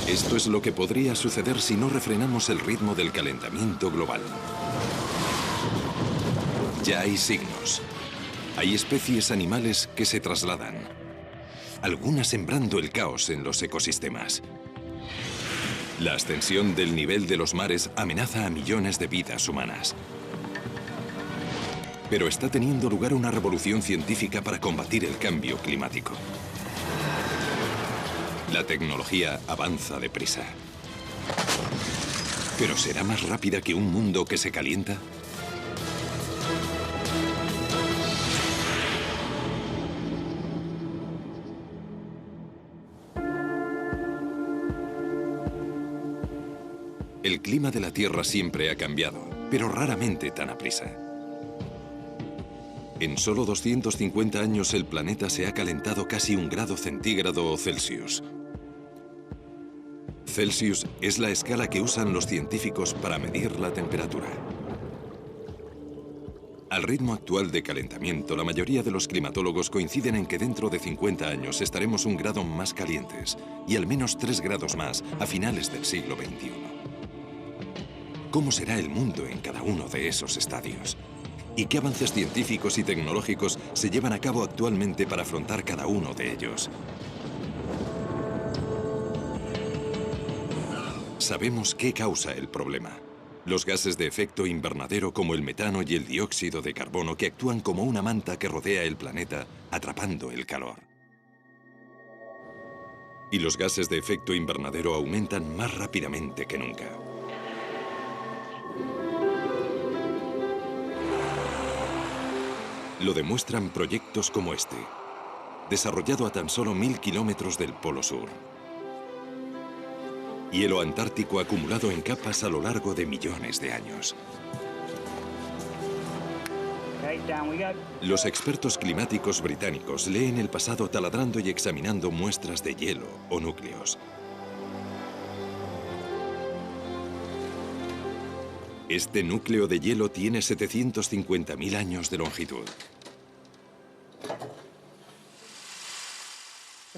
Esto es lo que podría suceder si no refrenamos el ritmo del calentamiento global. Ya hay signos. Hay especies animales que se trasladan, algunas sembrando el caos en los ecosistemas. La ascensión del nivel de los mares amenaza a millones de vidas humanas. Pero está teniendo lugar una revolución científica para combatir el cambio climático. La tecnología avanza deprisa. ¿Pero será más rápida que un mundo que se calienta? El clima de la Tierra siempre ha cambiado, pero raramente tan aprisa. En solo 250 años el planeta se ha calentado casi 1 grado centígrado o Celsius. Celsius es la escala que usan los científicos para medir la temperatura. Al ritmo actual de calentamiento, la mayoría de los climatólogos coinciden en que dentro de 50 años estaremos 1 grado más calientes y al menos 3 grados más a finales del siglo XXI. ¿Cómo será el mundo en cada uno de esos estadios? ¿Y qué avances científicos y tecnológicos se llevan a cabo actualmente para afrontar cada uno de ellos? Sabemos qué causa el problema. Los gases de efecto invernadero como el metano y el dióxido de carbono que actúan como una manta que rodea el planeta, atrapando el calor. Y los gases de efecto invernadero aumentan más rápidamente que nunca. Lo demuestran proyectos como este, desarrollado a tan solo 1000 kilómetros del Polo Sur. Hielo antártico acumulado en capas a lo largo de millones de años. Los expertos climáticos británicos leen el pasado taladrando y examinando muestras de hielo o núcleos. Este núcleo de hielo tiene 750.000 años de longitud.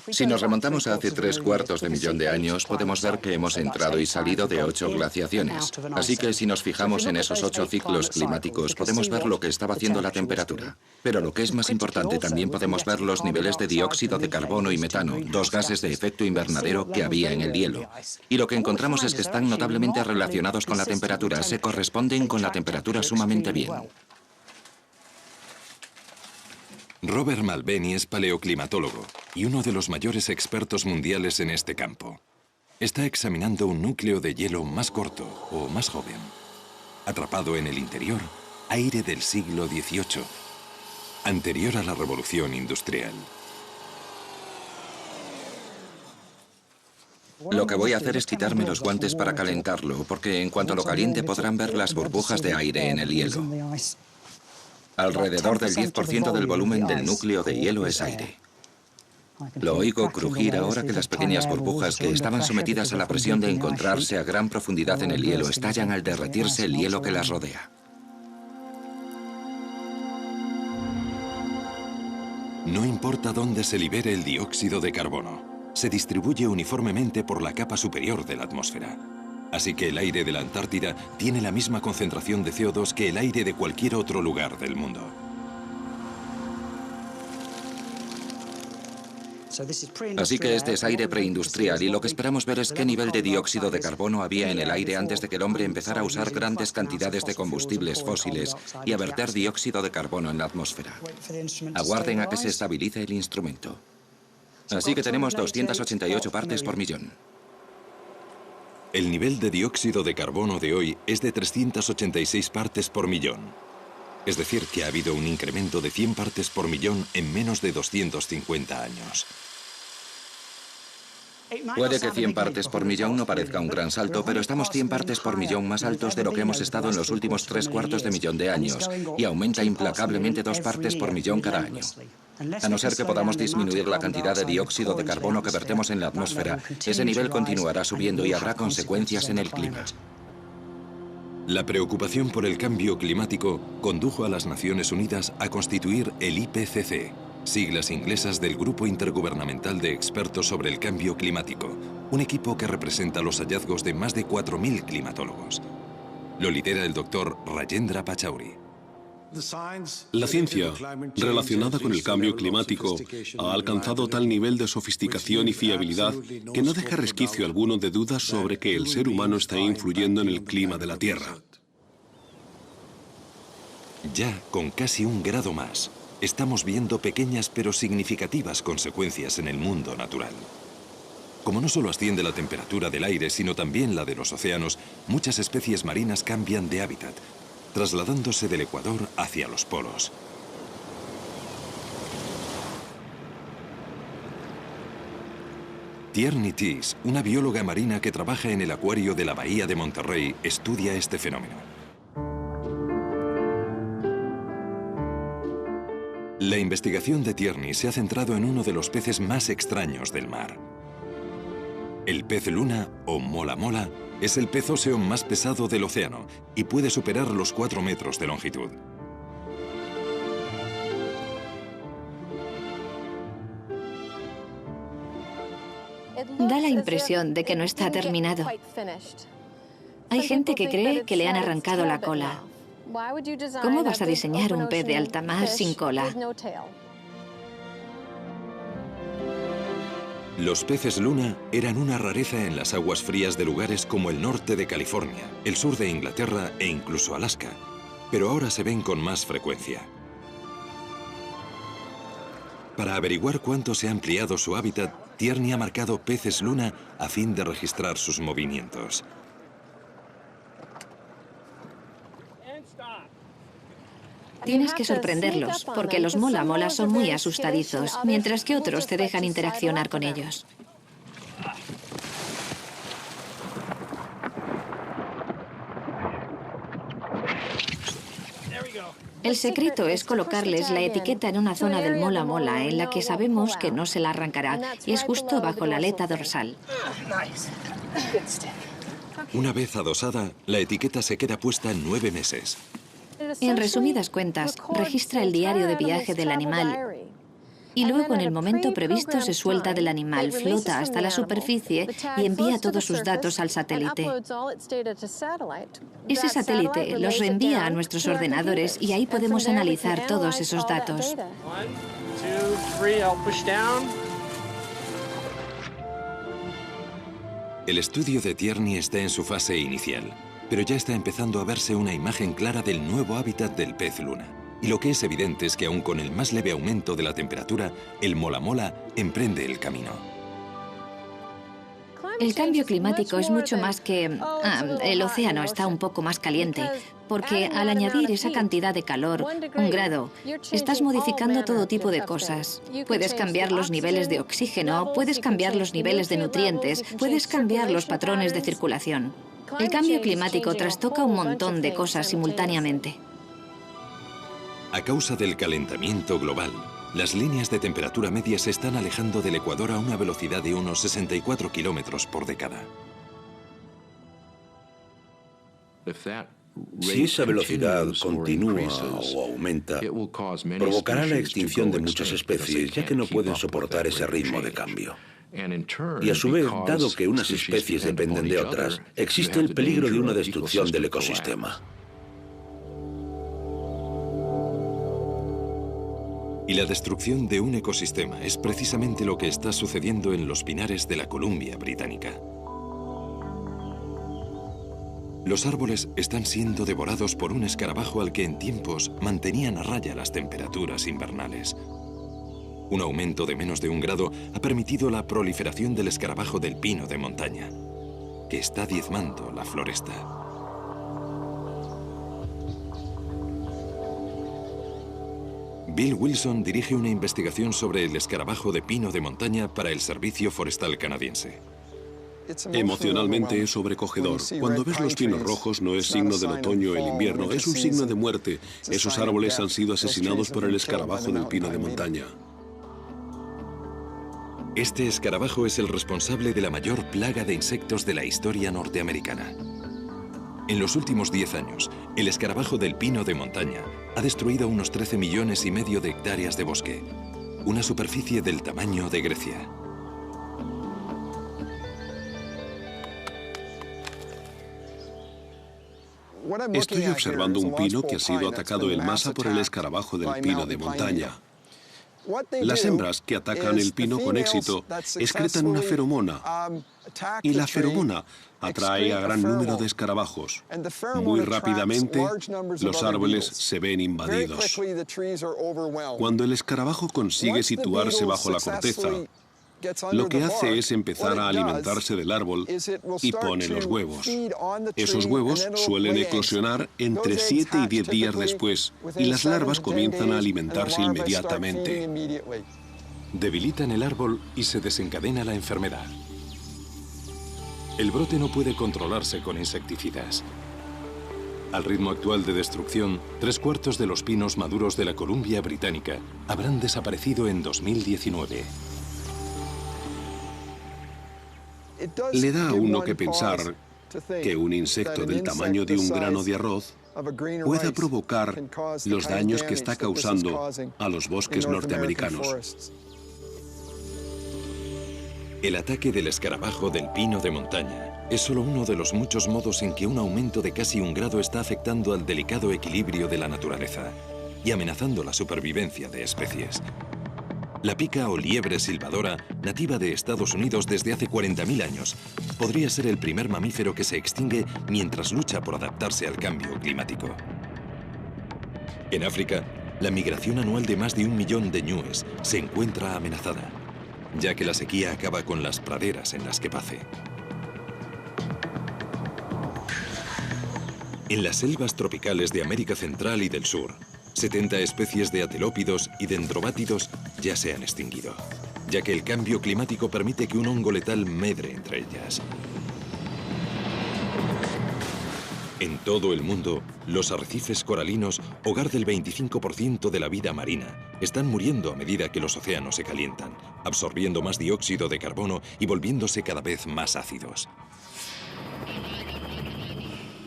Si nos remontamos a hace 3/4 de millón de años, podemos ver que hemos entrado y salido de 8 glaciaciones. Así que si nos fijamos en esos 8 ciclos climáticos, podemos ver lo que estaba haciendo la temperatura. Pero lo que es más importante, también podemos ver los niveles de dióxido de carbono y metano, 2 gases de efecto invernadero que había en el hielo. Y lo que encontramos es que están notablemente relacionados con la temperatura, se corresponden con la temperatura sumamente bien. Robert Malbeny es paleoclimatólogo y uno de los mayores expertos mundiales en este campo. Está examinando un núcleo de hielo más corto o más joven. Atrapado en el interior, aire del siglo XVIII, anterior a la Revolución Industrial. Lo que voy a hacer es quitarme los guantes para calentarlo, porque en cuanto lo caliente podrán ver las burbujas de aire en el hielo. Alrededor del 10% del volumen del núcleo de hielo es aire. Lo oigo crujir ahora que las pequeñas burbujas que estaban sometidas a la presión de encontrarse a gran profundidad en el hielo estallan al derretirse el hielo que las rodea. No importa dónde se libere el dióxido de carbono, se distribuye uniformemente por la capa superior de la atmósfera. Así que el aire de la Antártida tiene la misma concentración de CO2 que el aire de cualquier otro lugar del mundo. Así que este es aire preindustrial y lo que esperamos ver es qué nivel de dióxido de carbono había en el aire antes de que el hombre empezara a usar grandes cantidades de combustibles fósiles y a verter dióxido de carbono en la atmósfera. Aguarden a que se estabilice el instrumento. Así que tenemos 288 partes por millón. El nivel de dióxido de carbono de hoy es de 386 partes por millón. Es decir, que ha habido un incremento de 100 partes por millón en menos de 250 años. Puede que 100 partes por millón no parezca un gran salto, pero estamos 100 partes por millón más altos de lo que hemos estado en los últimos 3/4 de millón de años, y aumenta implacablemente 2 partes por millón cada año. A no ser que podamos disminuir la cantidad de dióxido de carbono que vertemos en la atmósfera, ese nivel continuará subiendo y habrá consecuencias en el clima. La preocupación por el cambio climático condujo a las Naciones Unidas a constituir el IPCC, siglas inglesas del Grupo Intergubernamental de Expertos sobre el Cambio Climático, un equipo que representa los hallazgos de más de 4.000 climatólogos. Lo lidera el doctor Rajendra Pachauri. La ciencia relacionada con el cambio climático ha alcanzado tal nivel de sofisticación y fiabilidad que no deja resquicio alguno de dudas sobre que el ser humano está influyendo en el clima de la Tierra. Ya con casi 1 grado más, estamos viendo pequeñas pero significativas consecuencias en el mundo natural. Como no solo asciende la temperatura del aire, sino también la de los océanos, muchas especies marinas cambian de hábitat, trasladándose del Ecuador hacia los polos. Tierney Teese, una bióloga marina que trabaja en el acuario de la Bahía de Monterrey, estudia este fenómeno. La investigación de Tierney se ha centrado en uno de los peces más extraños del mar. El pez luna, o mola mola, es el pez óseo más pesado del océano y puede superar los 4 metros de longitud. Da la impresión de que no está terminado. Hay gente que cree que le han arrancado la cola. ¿Cómo vas a diseñar un pez de alta mar sin cola? Los peces luna eran una rareza en las aguas frías de lugares como el norte de California, el sur de Inglaterra e incluso Alaska, pero ahora se ven con más frecuencia. Para averiguar cuánto se ha ampliado su hábitat, Tierney ha marcado peces luna a fin de registrar sus movimientos. Tienes que sorprenderlos, porque los mola mola son muy asustadizos, mientras que otros te dejan interaccionar con ellos. El secreto es colocarles la etiqueta en una zona del mola mola en la que sabemos que no se la arrancará, y es justo bajo la aleta dorsal. Una vez adosada, la etiqueta se queda puesta 9 meses. En resumidas cuentas, registra el diario de viaje del animal y luego en el momento previsto se suelta del animal, flota hasta la superficie y envía todos sus datos al satélite. Ese satélite los reenvía a nuestros ordenadores y ahí podemos analizar todos esos datos. El estudio de Tierney está en su fase inicial, pero ya está empezando a verse una imagen clara del nuevo hábitat del pez luna. Y lo que es evidente es que aún con el más leve aumento de la temperatura, el mola mola emprende el camino. El cambio climático es mucho más que... el océano está un poco más caliente, porque al añadir esa cantidad de calor, 1 grado, estás modificando todo tipo de cosas. Puedes cambiar los niveles de oxígeno, puedes cambiar los niveles de nutrientes, puedes cambiar los patrones de circulación. El cambio climático trastoca un montón de cosas simultáneamente. A causa del calentamiento global, las líneas de temperatura media se están alejando del Ecuador a una velocidad de unos 64 kilómetros por década. Si esa velocidad continúa o aumenta, provocará la extinción de muchas especies, ya que no pueden soportar ese ritmo de cambio. Y a su vez, dado que unas especies dependen de otras, existe el peligro de una destrucción del ecosistema. Y la destrucción de un ecosistema es precisamente lo que está sucediendo en los pinares de la Columbia Británica. Los árboles están siendo devorados por un escarabajo al que en tiempos mantenían a raya las temperaturas invernales. Un aumento de menos de 1 grado ha permitido la proliferación del escarabajo del pino de montaña, que está diezmando la floresta. Bill Wilson dirige una investigación sobre el escarabajo de pino de montaña para el Servicio Forestal Canadiense. Emocionalmente es sobrecogedor. Cuando ves los pinos rojos no es signo del otoño o el invierno, es un signo de muerte. Esos árboles han sido asesinados por el escarabajo del pino de montaña. Este escarabajo es el responsable de la mayor plaga de insectos de la historia norteamericana. En los últimos 10 años, el escarabajo del pino de montaña ha destruido unos 13,5 millones de hectáreas de bosque, una superficie del tamaño de Grecia. Estoy observando un pino que ha sido atacado en masa por el escarabajo del pino de montaña. Las hembras que atacan el pino con éxito excretan una feromona, y la feromona atrae a gran número de escarabajos. Muy rápidamente, los árboles se ven invadidos. Cuando el escarabajo consigue situarse bajo la corteza, lo que hace es empezar a alimentarse del árbol y pone los huevos. Esos huevos suelen eclosionar entre 7 y 10 días después, y las larvas comienzan a alimentarse inmediatamente. Debilitan el árbol y se desencadena la enfermedad. El brote no puede controlarse con insecticidas. Al ritmo actual de destrucción, 3/4 de los pinos maduros de la Columbia Británica habrán desaparecido en 2019. Le da a uno que pensar que un insecto del tamaño de un grano de arroz pueda provocar los daños que está causando a los bosques norteamericanos. El ataque del escarabajo del pino de montaña es solo uno de los muchos modos en que un aumento de casi 1 grado está afectando al delicado equilibrio de la naturaleza y amenazando la supervivencia de especies. La pica o liebre silbadora, nativa de Estados Unidos desde hace 40.000 años, podría ser el primer mamífero que se extingue mientras lucha por adaptarse al cambio climático. En África, la migración anual de más de 1 millón de ñúes se encuentra amenazada, ya que la sequía acaba con las praderas en las que pace. En las selvas tropicales de América Central y del Sur, 70 especies de atelópidos y dendrobátidos ya se han extinguido, ya que el cambio climático permite que un hongo letal medre entre ellas. En todo el mundo, los arrecifes coralinos, hogar del 25% de la vida marina, están muriendo a medida que los océanos se calientan, absorbiendo más dióxido de carbono y volviéndose cada vez más ácidos.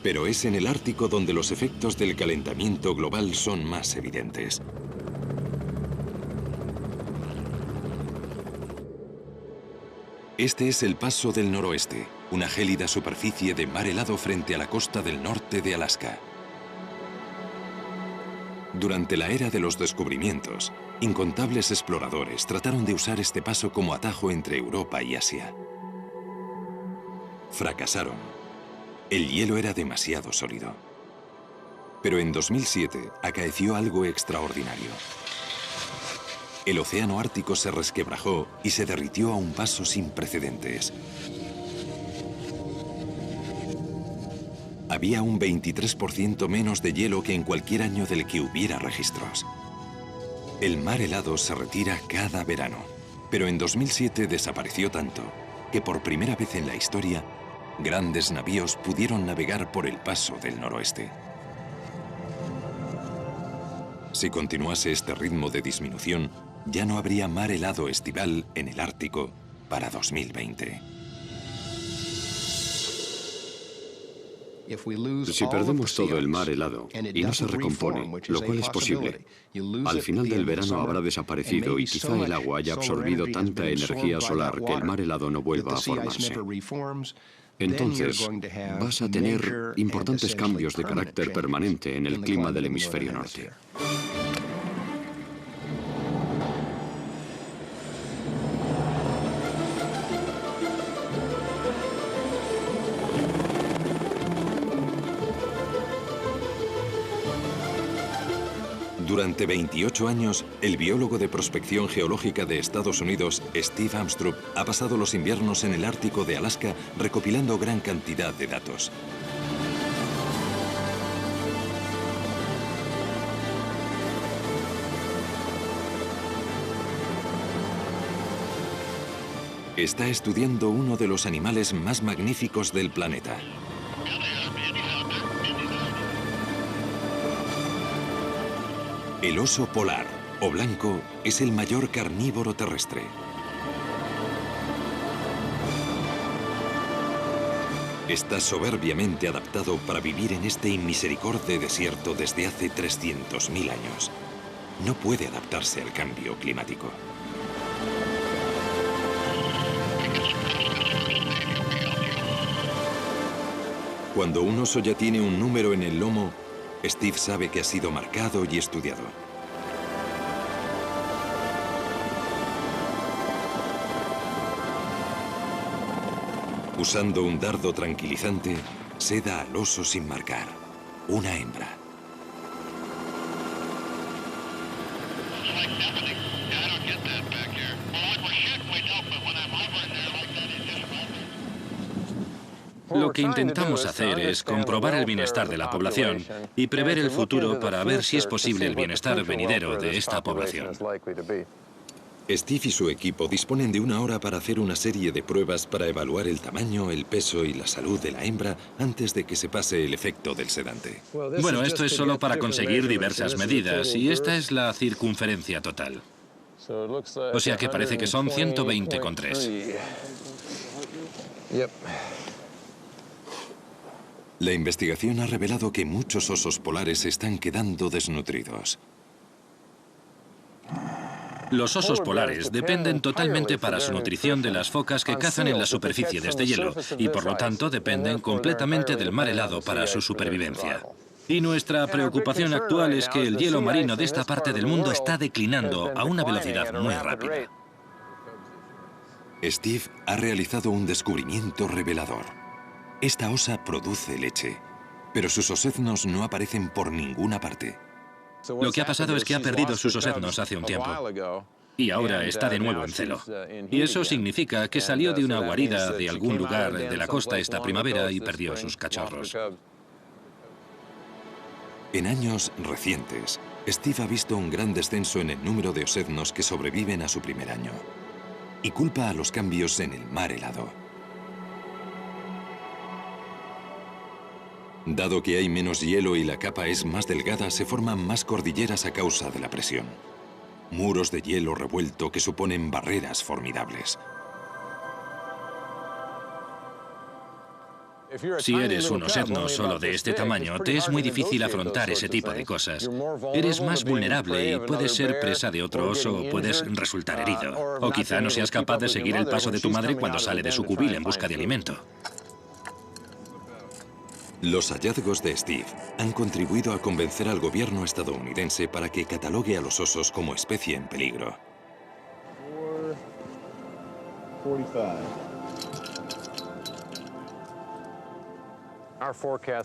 Pero es en el Ártico donde los efectos del calentamiento global son más evidentes. Este es el Paso del Noroeste, una gélida superficie de mar helado frente a la costa del norte de Alaska. Durante la era de los descubrimientos, incontables exploradores trataron de usar este paso como atajo entre Europa y Asia. Fracasaron. El hielo era demasiado sólido. Pero en 2007 acaeció algo extraordinario. El océano Ártico se resquebrajó y se derritió a un paso sin precedentes. Había un 23% menos de hielo que en cualquier año del que hubiera registros. El mar helado se retira cada verano, pero en 2007 desapareció tanto que por primera vez en la historia, grandes navíos pudieron navegar por el Paso del Noroeste. Si continuase este ritmo de disminución, ya no habría mar helado estival en el Ártico para 2020. Si perdemos todo el mar helado y no se recompone, lo cual es posible, al final del verano habrá desaparecido y quizá el agua haya absorbido tanta energía solar que el mar helado no vuelva a formarse. Entonces, vas a tener importantes cambios de carácter permanente en el clima del hemisferio norte. Durante 28 años, el biólogo de prospección geológica de Estados Unidos, Steve Amstrup, ha pasado los inviernos en el Ártico de Alaska recopilando gran cantidad de datos. Está estudiando uno de los animales más magníficos del planeta. El oso polar, o blanco, es el mayor carnívoro terrestre. Está soberbiamente adaptado para vivir en este inmisericorde desierto desde hace 300.000 años. No puede adaptarse al cambio climático. Cuando un oso ya tiene un número en el lomo, Steve sabe que ha sido marcado y estudiado. Usando un dardo tranquilizante, seda al oso sin marcar. Una hembra. Lo que intentamos hacer es comprobar el bienestar de la población y prever el futuro para ver si es posible el bienestar venidero de esta población. Steve y su equipo disponen de 1 hora para hacer una serie de pruebas para evaluar el tamaño, el peso y la salud de la hembra antes de que se pase el efecto del sedante. Bueno, esto es solo para conseguir diversas medidas y esta es la circunferencia total. O sea que parece que son 120,3. La investigación ha revelado que muchos osos polares se están quedando desnutridos. Los osos polares dependen totalmente para su nutrición de las focas que cazan en la superficie de este hielo y por lo tanto dependen completamente del mar helado para su supervivencia. Y nuestra preocupación actual es que el hielo marino de esta parte del mundo está declinando a una velocidad muy rápida. Steve ha realizado un descubrimiento revelador. Esta osa produce leche, pero sus osednos no aparecen por ninguna parte. Lo que ha pasado es que ha perdido sus osednos hace un tiempo y ahora está de nuevo en celo. Y eso significa que salió de una guarida de algún lugar de la costa esta primavera y perdió sus cachorros. En años recientes, Steve ha visto un gran descenso en el número de osednos que sobreviven a su primer año y culpa a los cambios en el mar helado. Dado que hay menos hielo y la capa es más delgada, se forman más cordilleras a causa de la presión. Muros de hielo revuelto que suponen barreras formidables. Si eres un osedno solo de este tamaño, te es muy difícil afrontar ese tipo de cosas. Eres más vulnerable y puedes ser presa de otro oso o puedes resultar herido. O quizá no seas capaz de seguir el paso de tu madre cuando sale de su cubil en busca de alimento. Los hallazgos de Steve han contribuido a convencer al gobierno estadounidense para que catalogue a los osos como especie en peligro.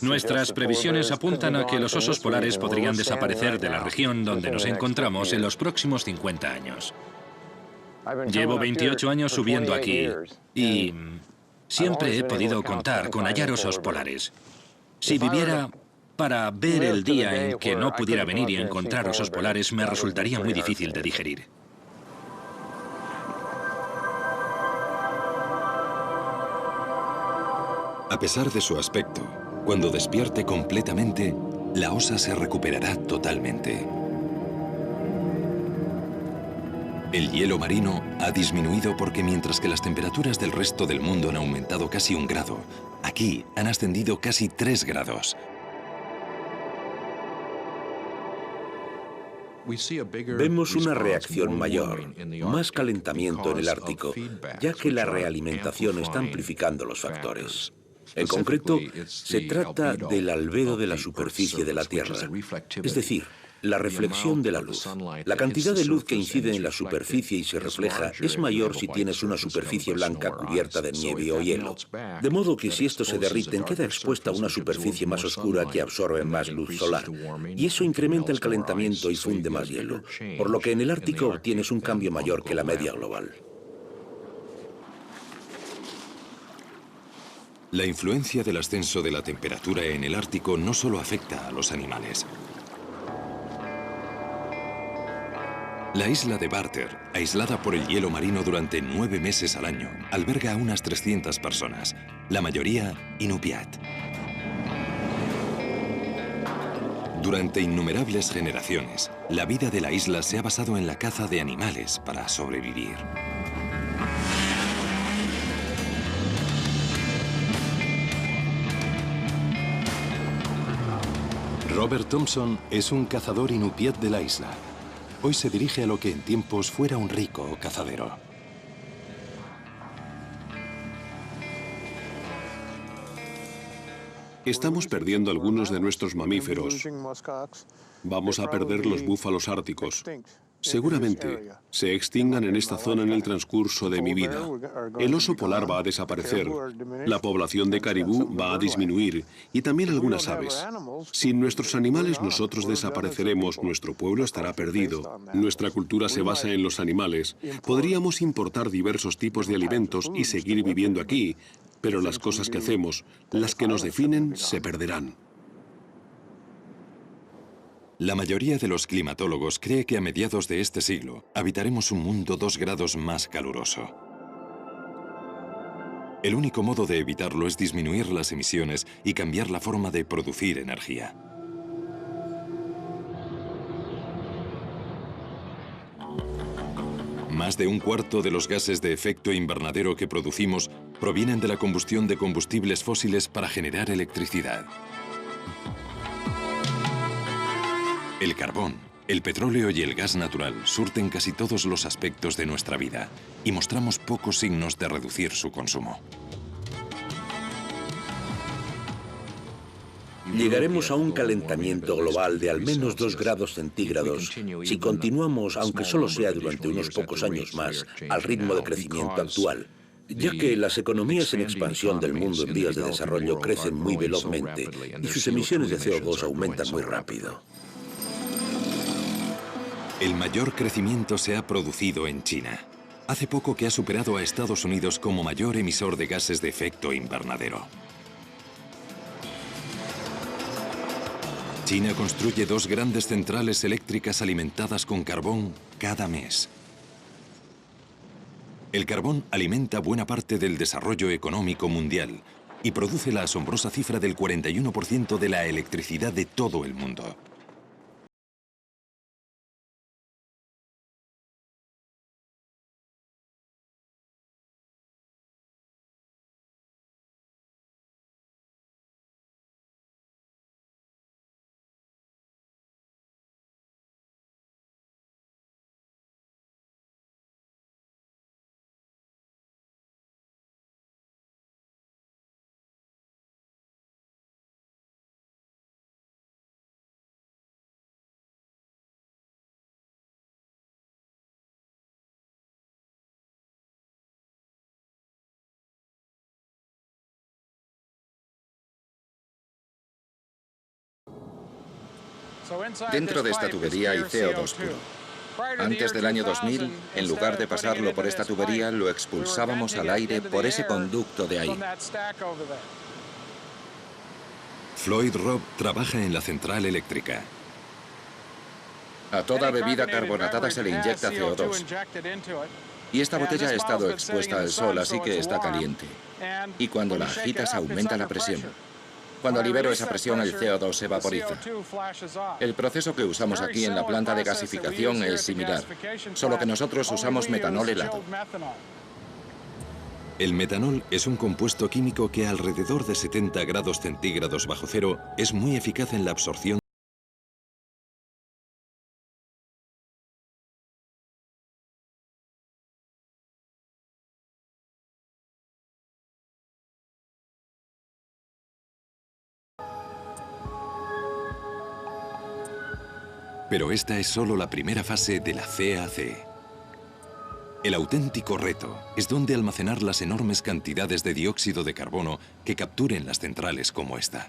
Nuestras previsiones apuntan a que los osos polares podrían desaparecer de la región donde nos encontramos en los próximos 50 años. Llevo 28 años subiendo aquí y siempre he podido contar con hallar osos polares. Si viviera para ver el día en que no pudiera venir y encontrar osos polares, me resultaría muy difícil de digerir. A pesar de su aspecto, cuando despierte completamente, la osa se recuperará totalmente. El hielo marino ha disminuido porque mientras que las temperaturas del resto del mundo han aumentado casi 1 grado, aquí han ascendido casi 3 grados. Vemos una reacción mayor, más calentamiento en el Ártico, ya que la realimentación está amplificando los factores. En concreto, se trata del albedo de la superficie de la Tierra, es decir, la reflexión de la luz. La cantidad de luz que incide en la superficie y se refleja es mayor si tienes una superficie blanca cubierta de nieve o hielo. De modo que si estos se derriten, queda expuesta a una superficie más oscura que absorbe más luz solar. Y eso incrementa el calentamiento y funde más hielo, por lo que en el Ártico obtienes un cambio mayor que la media global. La influencia del ascenso de la temperatura en el Ártico no solo afecta a los animales. La isla de Barter, aislada por el hielo marino durante 9 meses al año, alberga a unas 300 personas, la mayoría inupiat. Durante innumerables generaciones, la vida de la isla se ha basado en la caza de animales para sobrevivir. Robert Thompson es un cazador inupiat de la isla. Hoy se dirige a lo que en tiempos fuera un rico cazadero. Estamos perdiendo algunos de nuestros mamíferos. Vamos a perder los búfalos árticos. Seguramente se extingan en esta zona en el transcurso de mi vida. El oso polar va a desaparecer, la población de caribú va a disminuir y también algunas aves. Sin nuestros animales nosotros desapareceremos, nuestro pueblo estará perdido. Nuestra cultura se basa en los animales. Podríamos importar diversos tipos de alimentos y seguir viviendo aquí, pero las cosas que hacemos, las que nos definen, se perderán. La mayoría de los climatólogos cree que a mediados de este siglo habitaremos un mundo 2 grados más caluroso. El único modo de evitarlo es disminuir las emisiones y cambiar la forma de producir energía. Más de un cuarto de los gases de efecto invernadero que producimos provienen de la combustión de combustibles fósiles para generar electricidad. El carbón, el petróleo y el gas natural surten casi todos los aspectos de nuestra vida y mostramos pocos signos de reducir su consumo. Llegaremos a un calentamiento global de al menos 2 grados centígrados si continuamos, aunque solo sea durante unos pocos años más, al ritmo de crecimiento actual, ya que las economías en expansión del mundo en vías de desarrollo crecen muy velozmente y sus emisiones de CO2 aumentan muy rápido. El mayor crecimiento se ha producido en China. Hace poco que ha superado a Estados Unidos como mayor emisor de gases de efecto invernadero. China construye 2 grandes centrales eléctricas alimentadas con carbón cada mes. El carbón alimenta buena parte del desarrollo económico mundial y produce la asombrosa cifra del 41% de la electricidad de todo el mundo. Dentro de esta tubería hay CO2 puro. Antes del año 2000, en lugar de pasarlo por esta tubería, lo expulsábamos al aire por ese conducto de ahí. Floyd Robb trabaja en la central eléctrica. A toda bebida carbonatada se le inyecta CO2. Y esta botella ha estado expuesta al sol, así que está caliente. Y cuando la agitas aumenta la presión. Cuando libero esa presión, el CO2 se vaporiza. El proceso que usamos aquí en la planta de gasificación es similar, solo que nosotros usamos metanol helado. El metanol es un compuesto químico que a alrededor de 70 grados centígrados bajo cero es muy eficaz en la absorción. Pero esta es solo la primera fase de la CAC. El auténtico reto es dónde almacenar las enormes cantidades de dióxido de carbono que capturen las centrales como esta.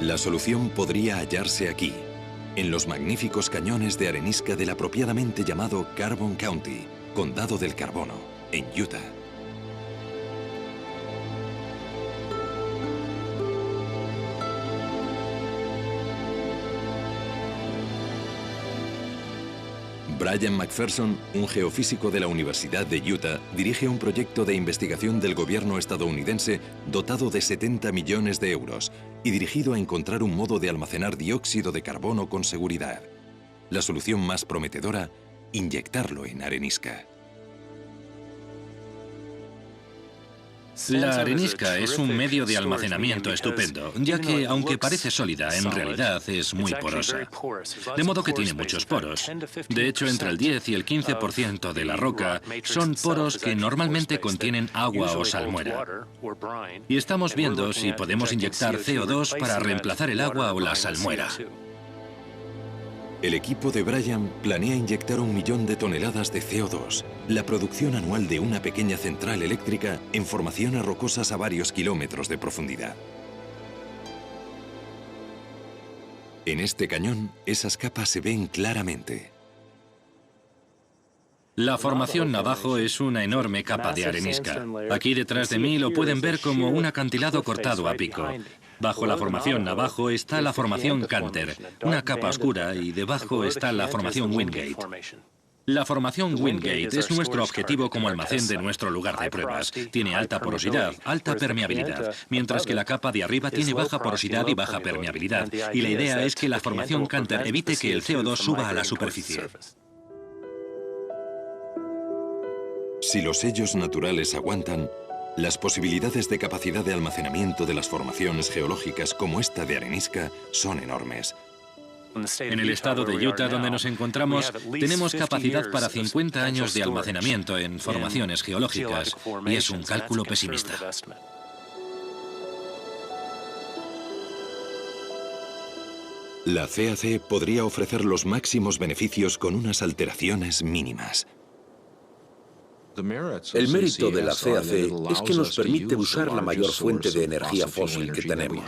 La solución podría hallarse aquí, en los magníficos cañones de arenisca del apropiadamente llamado Carbon County, Condado del Carbono, en Utah. Brian McPherson, un geofísico de la Universidad de Utah, dirige un proyecto de investigación del gobierno estadounidense dotado de 70 millones de euros y dirigido a encontrar un modo de almacenar dióxido de carbono con seguridad. La solución más prometedora, inyectarlo en arenisca. La arenisca es un medio de almacenamiento estupendo, ya que, aunque parece sólida, en realidad es muy porosa. De modo que tiene muchos poros. De hecho, entre el 10 y el 15% de la roca son poros que normalmente contienen agua o salmuera. Y estamos viendo si podemos inyectar CO2 para reemplazar el agua o la salmuera. El equipo de Brian planea inyectar 1 millón de toneladas de CO2, la producción anual de una pequeña central eléctrica en formaciones rocosas a varios kilómetros de profundidad. En este cañón, esas capas se ven claramente. La formación Navajo es una enorme capa de arenisca. Aquí detrás de mí lo pueden ver como un acantilado cortado a pico. Bajo la formación Navajo está la formación Canter, una capa oscura, y debajo está la formación Wingate. La formación Wingate es nuestro objetivo como almacén de nuestro lugar de pruebas. Tiene alta porosidad, alta permeabilidad, mientras que la capa de arriba tiene baja porosidad y baja permeabilidad. Y la idea es que la formación Canter evite que el CO2 suba a la superficie. Si los sellos naturales aguantan, las posibilidades de capacidad de almacenamiento de las formaciones geológicas como esta de arenisca son enormes. En el estado de Utah, donde nos encontramos, tenemos capacidad para 50 años de almacenamiento en formaciones geológicas, y es un cálculo pesimista. La CAC podría ofrecer los máximos beneficios con unas alteraciones mínimas. El mérito de la CAC es que nos permite usar la mayor fuente de energía fósil que tenemos.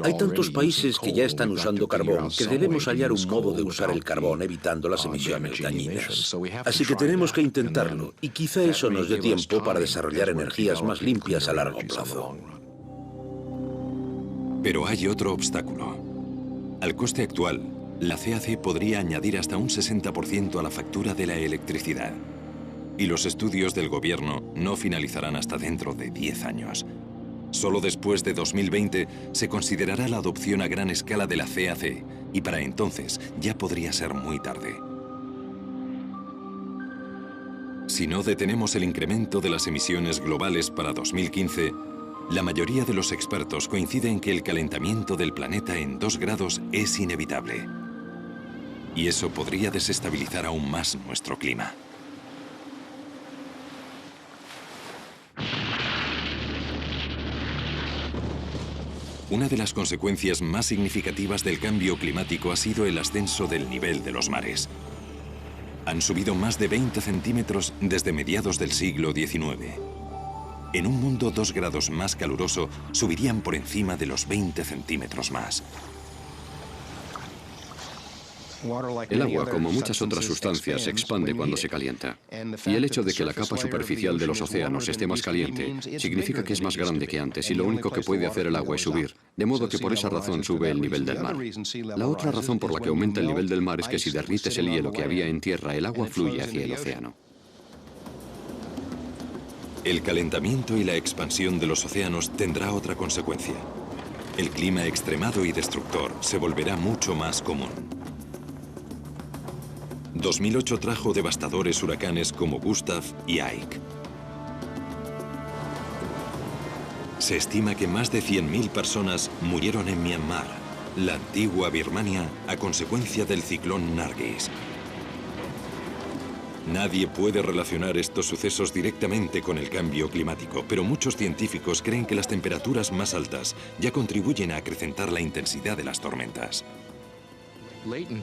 Hay tantos países que ya están usando carbón que debemos hallar un modo de usar el carbón evitando las emisiones dañinas. Así que tenemos que intentarlo, y quizá eso nos dé tiempo para desarrollar energías más limpias a largo plazo. Pero hay otro obstáculo. Al coste actual, la CAC podría añadir hasta un 60% a la factura de la electricidad. Y los estudios del gobierno no finalizarán hasta dentro de 10 años. Solo después de 2020 se considerará la adopción a gran escala de la CAC, y para entonces ya podría ser muy tarde. Si no detenemos el incremento de las emisiones globales para 2015, la mayoría de los expertos coinciden en que el calentamiento del planeta en 2 grados es inevitable. Y eso podría desestabilizar aún más nuestro clima. Una de las consecuencias más significativas del cambio climático ha sido el ascenso del nivel de los mares. Han subido más de 20 centímetros desde mediados del siglo XIX. En un mundo 2 grados más caluroso, subirían por encima de los 20 centímetros más. El agua, como muchas otras sustancias, se expande cuando se calienta. Y el hecho de que la capa superficial de los océanos esté más caliente significa que es más grande que antes, y lo único que puede hacer el agua es subir, de modo que por esa razón sube el nivel del mar. La otra razón por la que aumenta el nivel del mar es que si derrites el hielo que había en tierra, el agua fluye hacia el océano. El calentamiento y la expansión de los océanos tendrá otra consecuencia. El clima extremado y destructor se volverá mucho más común. 2008 trajo devastadores huracanes como Gustav y Ike. Se estima que más de 100.000 personas murieron en Myanmar, la antigua Birmania, a consecuencia del ciclón Nargis. Nadie puede relacionar estos sucesos directamente con el cambio climático, pero muchos científicos creen que las temperaturas más altas ya contribuyen a acrecentar la intensidad de las tormentas.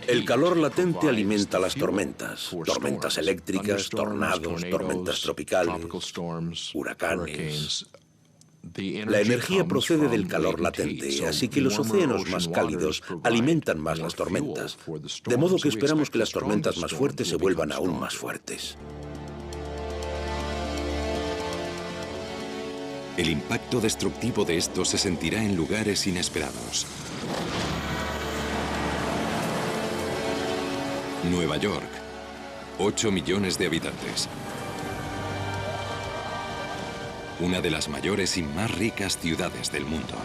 El calor latente alimenta las tormentas. Tormentas eléctricas, tornados, tormentas tropicales, huracanes. La energía procede del calor latente, así que los océanos más cálidos alimentan más las tormentas, de modo que esperamos que las tormentas más fuertes se vuelvan aún más fuertes. El impacto destructivo de esto se sentirá en lugares inesperados. Nueva York, 8 millones de habitantes. Una de las mayores y más ricas ciudades del mundo.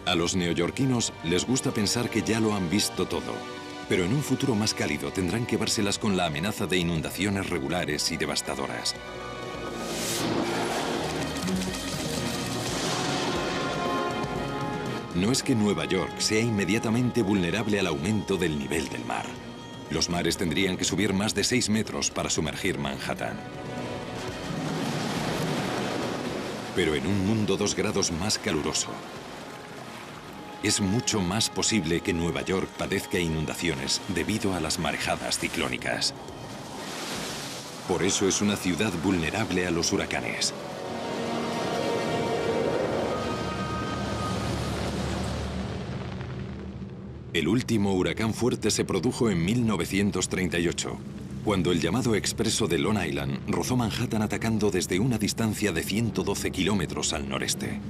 A los neoyorquinos les gusta pensar que ya lo han visto todo. Pero en un futuro más cálido tendrán que vérselas con la amenaza de inundaciones regulares y devastadoras. No es que Nueva York sea inmediatamente vulnerable al aumento del nivel del mar. Los mares tendrían que subir más de 6 metros para sumergir Manhattan. Pero en un mundo 2 grados más caluroso, es mucho más posible que Nueva York padezca inundaciones debido a las marejadas ciclónicas. Por eso es una ciudad vulnerable a los huracanes. El último huracán fuerte se produjo en 1938, cuando el llamado Expreso de Long Island rozó Manhattan atacando desde una distancia de 112 kilómetros al noreste.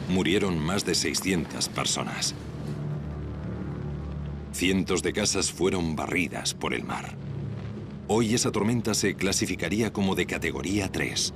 Murieron más de 600 personas. Cientos de casas fueron barridas por el mar. Hoy esa tormenta se clasificaría como de categoría 3.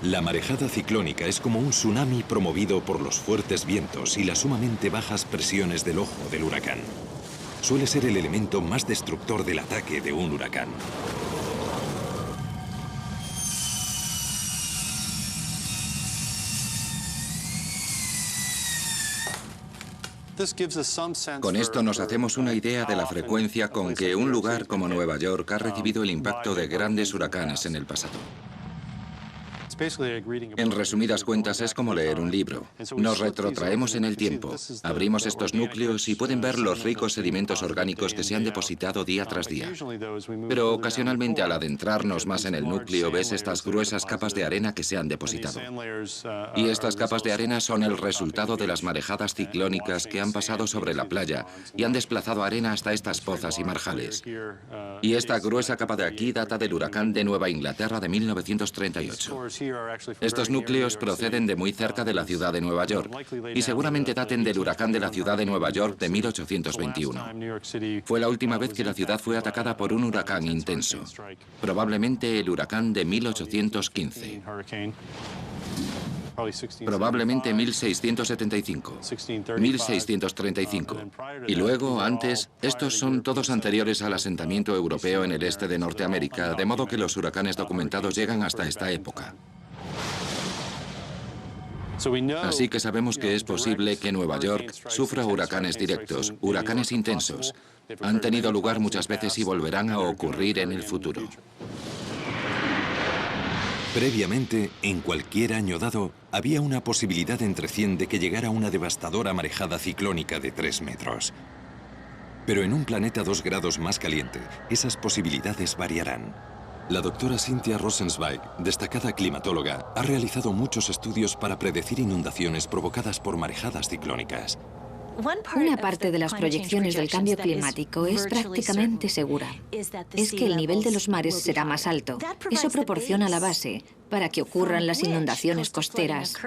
La marejada ciclónica es como un tsunami promovido por los fuertes vientos y las sumamente bajas presiones del ojo del huracán. Suele ser el elemento más destructor del ataque de un huracán. Con esto nos hacemos una idea de la frecuencia con que un lugar como Nueva York ha recibido el impacto de grandes huracanes en el pasado. En resumidas cuentas, es como leer un libro. Nos retrotraemos en el tiempo, abrimos estos núcleos y pueden ver los ricos sedimentos orgánicos que se han depositado día tras día. Pero ocasionalmente, al adentrarnos más en el núcleo, ves estas gruesas capas de arena que se han depositado. Y estas capas de arena son el resultado de las marejadas ciclónicas que han pasado sobre la playa y han desplazado arena hasta estas pozas y marjales. Y esta gruesa capa de aquí data del huracán de Nueva Inglaterra de 1938. Estos núcleos proceden de muy cerca de la ciudad de Nueva York y seguramente daten del huracán de la ciudad de Nueva York de 1821. Fue la última vez que la ciudad fue atacada por un huracán intenso, probablemente el huracán de 1815. Probablemente 1675, 1635. Y luego, antes, estos son todos anteriores al asentamiento europeo en el este de Norteamérica, de modo que los huracanes documentados llegan hasta esta época. Así que sabemos que es posible que Nueva York sufra huracanes directos, huracanes intensos. Han tenido lugar muchas veces y volverán a ocurrir en el futuro. Previamente, en cualquier año dado, había una posibilidad entre 100 de que llegara una devastadora marejada ciclónica de 3 metros. Pero en un planeta 2 grados más caliente, esas posibilidades variarán. La doctora Cynthia Rosenzweig, destacada climatóloga, ha realizado muchos estudios para predecir inundaciones provocadas por marejadas ciclónicas. Una parte de las proyecciones del cambio climático es prácticamente segura. Es que el nivel de los mares será más alto. Eso proporciona la base para que ocurran las inundaciones costeras.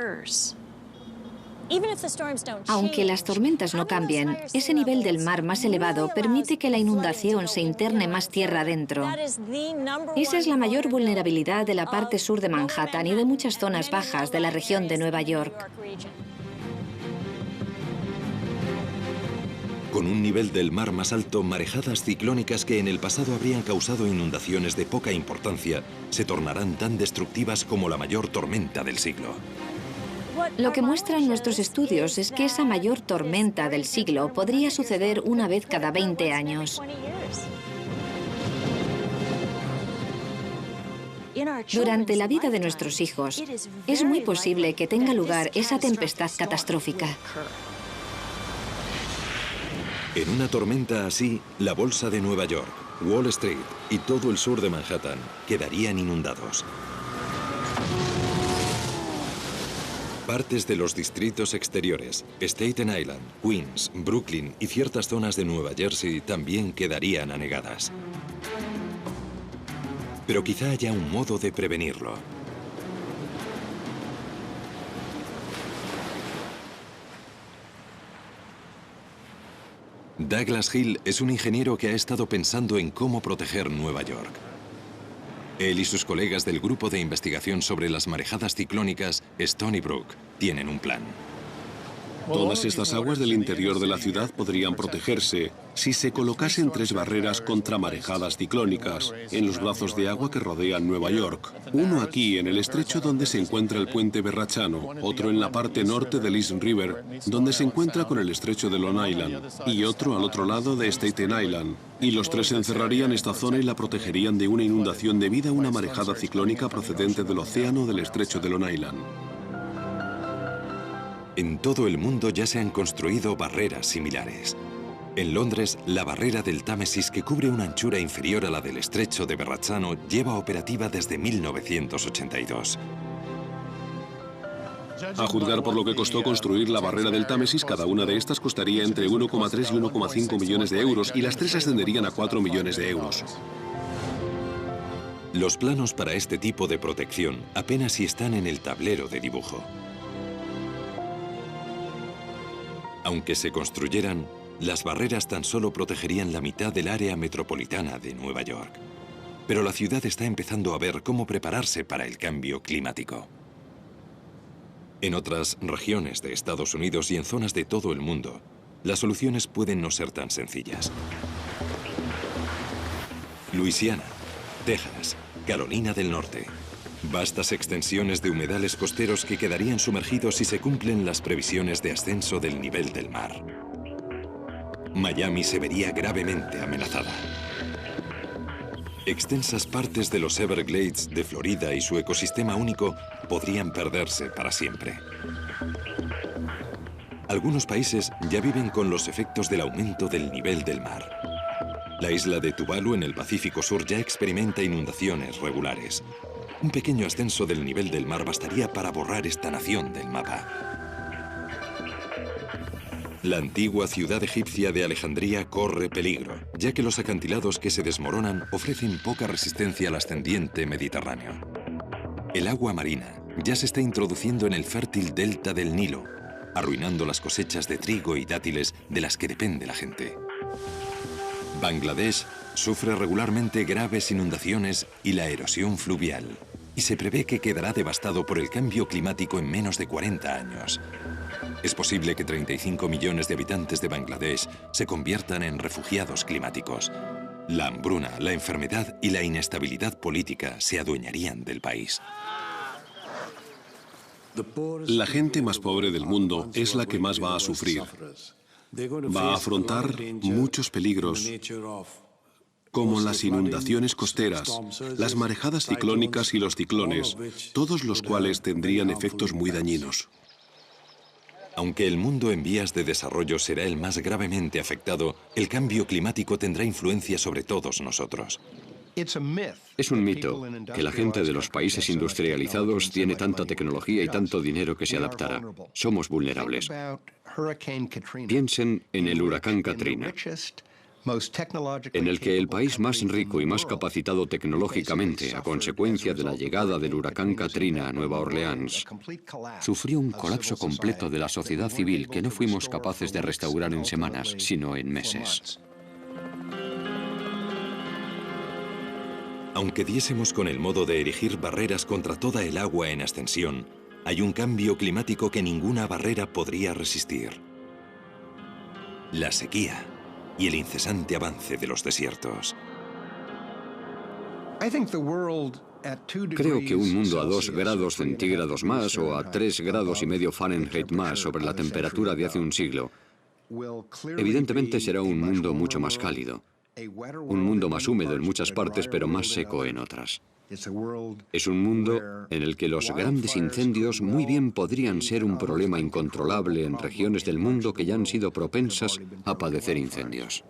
Aunque las tormentas no cambien, ese nivel del mar más elevado permite que la inundación se interne más tierra adentro. Esa es la mayor vulnerabilidad de la parte sur de Manhattan y de muchas zonas bajas de la región de Nueva York. Con un nivel del mar más alto, marejadas ciclónicas que en el pasado habrían causado inundaciones de poca importancia se tornarán tan destructivas como la mayor tormenta del siglo. Lo que muestran nuestros estudios es que esa mayor tormenta del siglo podría suceder una vez cada 20 años. Durante la vida de nuestros hijos, es muy posible que tenga lugar esa tempestad catastrófica. En una tormenta así, la bolsa de Nueva York, Wall Street y todo el sur de Manhattan quedarían inundados. Partes de los distritos exteriores, Staten Island, Queens, Brooklyn y ciertas zonas de Nueva Jersey también quedarían anegadas. Pero quizá haya un modo de prevenirlo. Douglas Hill es un ingeniero que ha estado pensando en cómo proteger Nueva York. Él y sus colegas del grupo de investigación sobre las marejadas ciclónicas, Stony Brook, tienen un plan. Todas estas aguas del interior de la ciudad podrían protegerse si se colocasen 3 barreras contra marejadas ciclónicas en los brazos de agua que rodean Nueva York. Uno aquí en el estrecho donde se encuentra el puente Verrazzano, otro en la parte norte del East River, donde se encuentra con el estrecho de Long Island, y otro al otro lado de Staten Island. Y los 3 encerrarían esta zona y la protegerían de una inundación debida a una marejada ciclónica procedente del océano del estrecho de Long Island. En todo el mundo ya se han construido barreras similares. En Londres, la barrera del Támesis, que cubre una anchura inferior a la del estrecho de Verrazzano, lleva operativa desde 1982. A juzgar por lo que costó construir la barrera del Támesis, cada una de estas costaría entre 1,3 y 1,5 millones de euros y las 3 ascenderían a 4 millones de euros. Los planos para este tipo de protección apenas si están en el tablero de dibujo. Aunque se construyeran, las barreras tan solo protegerían la mitad del área metropolitana de Nueva York. Pero la ciudad está empezando a ver cómo prepararse para el cambio climático. En otras regiones de Estados Unidos y en zonas de todo el mundo, las soluciones pueden no ser tan sencillas. Luisiana, Texas, Carolina del Norte. Vastas extensiones de humedales costeros que quedarían sumergidos si se cumplen las previsiones de ascenso del nivel del mar. Miami se vería gravemente amenazada. Extensas partes de los Everglades de Florida y su ecosistema único podrían perderse para siempre. Algunos países ya viven con los efectos del aumento del nivel del mar. La isla de Tuvalu en el Pacífico Sur ya experimenta inundaciones regulares. Un pequeño ascenso del nivel del mar bastaría para borrar esta nación del mapa. La antigua ciudad egipcia de Alejandría corre peligro, ya que los acantilados que se desmoronan ofrecen poca resistencia al ascendiente mediterráneo. El agua marina ya se está introduciendo en el fértil delta del Nilo, arruinando las cosechas de trigo y dátiles de las que depende la gente. Bangladesh sufre regularmente graves inundaciones y la erosión fluvial, y se prevé que quedará devastado por el cambio climático en menos de 40 años. Es posible que 35 millones de habitantes de Bangladesh se conviertan en refugiados climáticos. La hambruna, la enfermedad y la inestabilidad política se adueñarían del país. La gente más pobre del mundo es la que más va a sufrir. Va a afrontar muchos peligros, como las inundaciones costeras, las marejadas ciclónicas y los ciclones, todos los cuales tendrían efectos muy dañinos. Aunque el mundo en vías de desarrollo será el más gravemente afectado, el cambio climático tendrá influencia sobre todos nosotros. Es un mito que la gente de los países industrializados tiene tanta tecnología y tanto dinero que se adaptará. Somos vulnerables. Piensen en el huracán Katrina, en el que el país más rico y más capacitado tecnológicamente, a consecuencia de la llegada del huracán Katrina a Nueva Orleans, sufrió un colapso completo de la sociedad civil que no fuimos capaces de restaurar en semanas, sino en meses. Aunque diésemos con el modo de erigir barreras contra toda el agua en ascensión, hay un cambio climático que ninguna barrera podría resistir: la sequía y el incesante avance de los desiertos. Creo que un mundo a 2 grados centígrados más o a 3,5 grados Fahrenheit más sobre la temperatura de hace un siglo, evidentemente será un mundo mucho más cálido. Un mundo más húmedo en muchas partes, pero más seco en otras. Es un mundo en el que los grandes incendios muy bien podrían ser un problema incontrolable en regiones del mundo que ya han sido propensas a padecer incendios.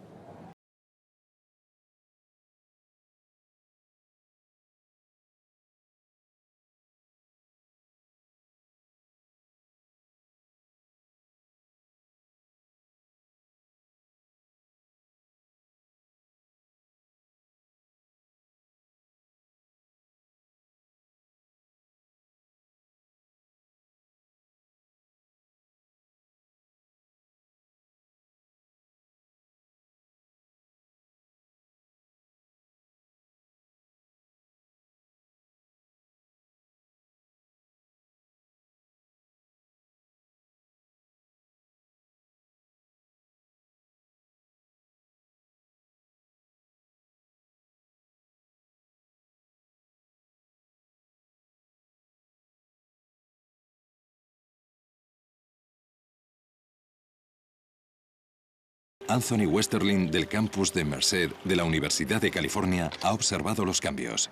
Anthony Westerling, del campus de Merced de la Universidad de California, ha observado los cambios.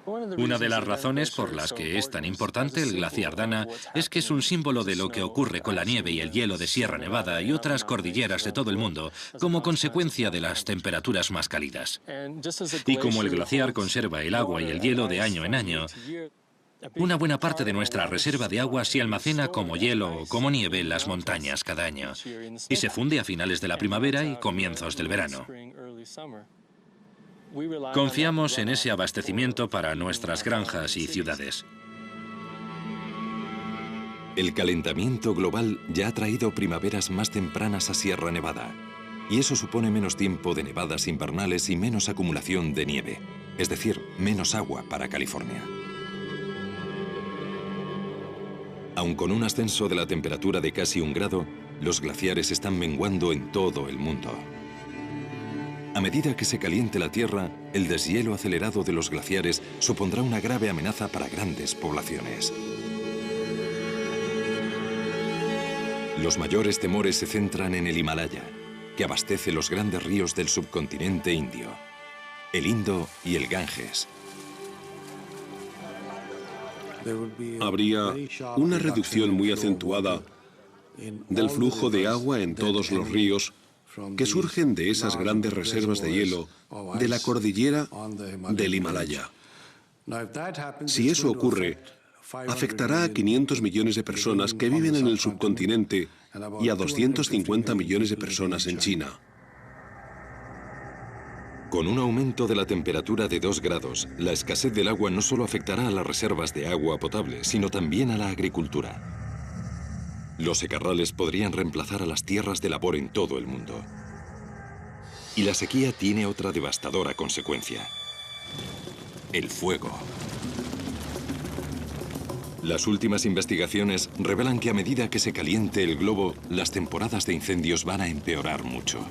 Una de las razones por las que es tan importante el glaciar Dana es que es un símbolo de lo que ocurre con la nieve y el hielo de Sierra Nevada y otras cordilleras de todo el mundo como consecuencia de las temperaturas más cálidas. Y como el glaciar conserva el agua y el hielo de año en año, una buena parte de nuestra reserva de agua se almacena como hielo o como nieve en las montañas cada año y se funde a finales de la primavera y comienzos del verano. Confiamos en ese abastecimiento para nuestras granjas y ciudades. El calentamiento global ya ha traído primaveras más tempranas a Sierra Nevada, y eso supone menos tiempo de nevadas invernales y menos acumulación de nieve, es decir, menos agua para California. Aun con un ascenso de la temperatura de casi 1 grado, los glaciares están menguando en todo el mundo. A medida que se caliente la Tierra, el deshielo acelerado de los glaciares supondrá una grave amenaza para grandes poblaciones. Los mayores temores se centran en el Himalaya, que abastece los grandes ríos del subcontinente indio, el Indo y el Ganges. Habría una reducción muy acentuada del flujo de agua en todos los ríos que surgen de esas grandes reservas de hielo de la cordillera del Himalaya. Si eso ocurre, afectará a 500 millones de personas que viven en el subcontinente y a 250 millones de personas en China. Con un aumento de la temperatura de 2 grados, la escasez del agua no solo afectará a las reservas de agua potable, sino también a la agricultura. Los secarrales podrían reemplazar a las tierras de labor en todo el mundo. Y la sequía tiene otra devastadora consecuencia: el fuego. Las últimas investigaciones revelan que a medida que se caliente el globo, las temporadas de incendios van a empeorar mucho.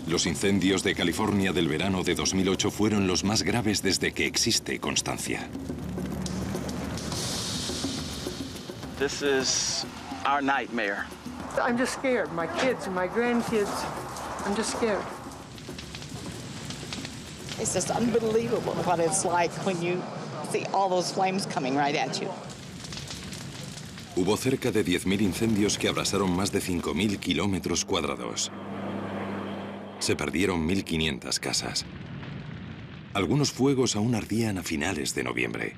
Los incendios de California del verano de 2008 fueron los más graves desde que existe constancia. This is our nightmare. I'm just scared. My kids and my grandkids, I'm just scared. It's just unbelievable what it's like when you see all those flames coming right at you. Hubo cerca de 10.000 incendios que abrasaron más de 5.000 kilómetros cuadrados. Se perdieron 1.500 casas. Algunos fuegos aún ardían a finales de noviembre.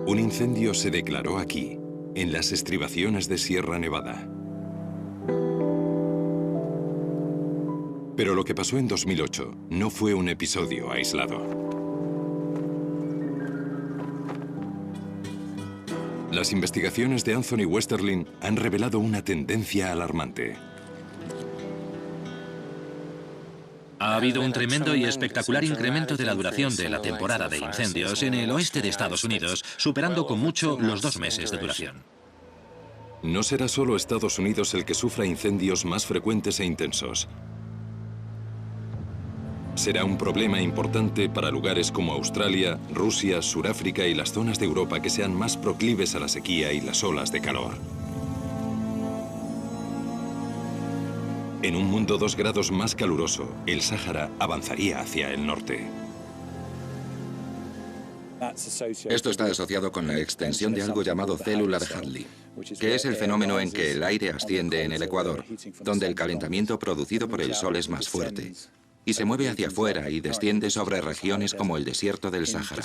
Un incendio se declaró aquí, en las estribaciones de Sierra Nevada. Pero lo que pasó en 2008 no fue un episodio aislado. Las investigaciones de Anthony Westerling han revelado una tendencia alarmante. Ha habido un tremendo y espectacular incremento de la duración de la temporada de incendios en el oeste de Estados Unidos, superando con mucho los 2 meses de duración. No será solo Estados Unidos el que sufra incendios más frecuentes e intensos. Será un problema importante para lugares como Australia, Rusia, Suráfrica y las zonas de Europa que sean más proclives a la sequía y las olas de calor. En un mundo 2 grados más caluroso, el Sáhara avanzaría hacia el norte. Esto está asociado con la extensión de algo llamado célula de Hadley, que es el fenómeno en que el aire asciende en el ecuador, donde el calentamiento producido por el sol es más fuerte, y se mueve hacia afuera y desciende sobre regiones como el desierto del Sáhara.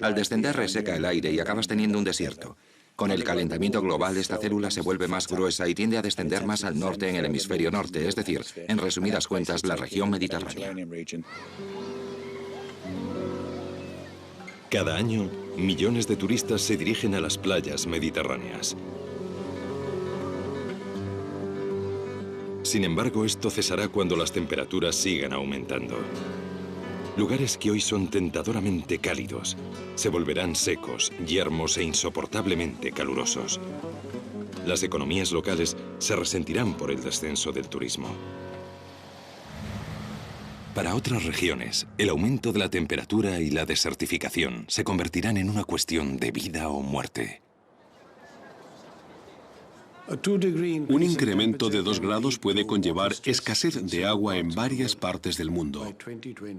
Al descender reseca el aire y acabas teniendo un desierto. Con el calentamiento global, esta célula se vuelve más gruesa y tiende a descender más al norte en el hemisferio norte, es decir, en resumidas cuentas, la región mediterránea. Cada año, millones de turistas se dirigen a las playas mediterráneas. Sin embargo, esto cesará cuando las temperaturas sigan aumentando. Lugares que hoy son tentadoramente cálidos se volverán secos, yermos e insoportablemente calurosos. Las economías locales se resentirán por el descenso del turismo. Para otras regiones, el aumento de la temperatura y la desertificación se convertirán en una cuestión de vida o muerte. Un incremento de 2 grados puede conllevar escasez de agua en varias partes del mundo.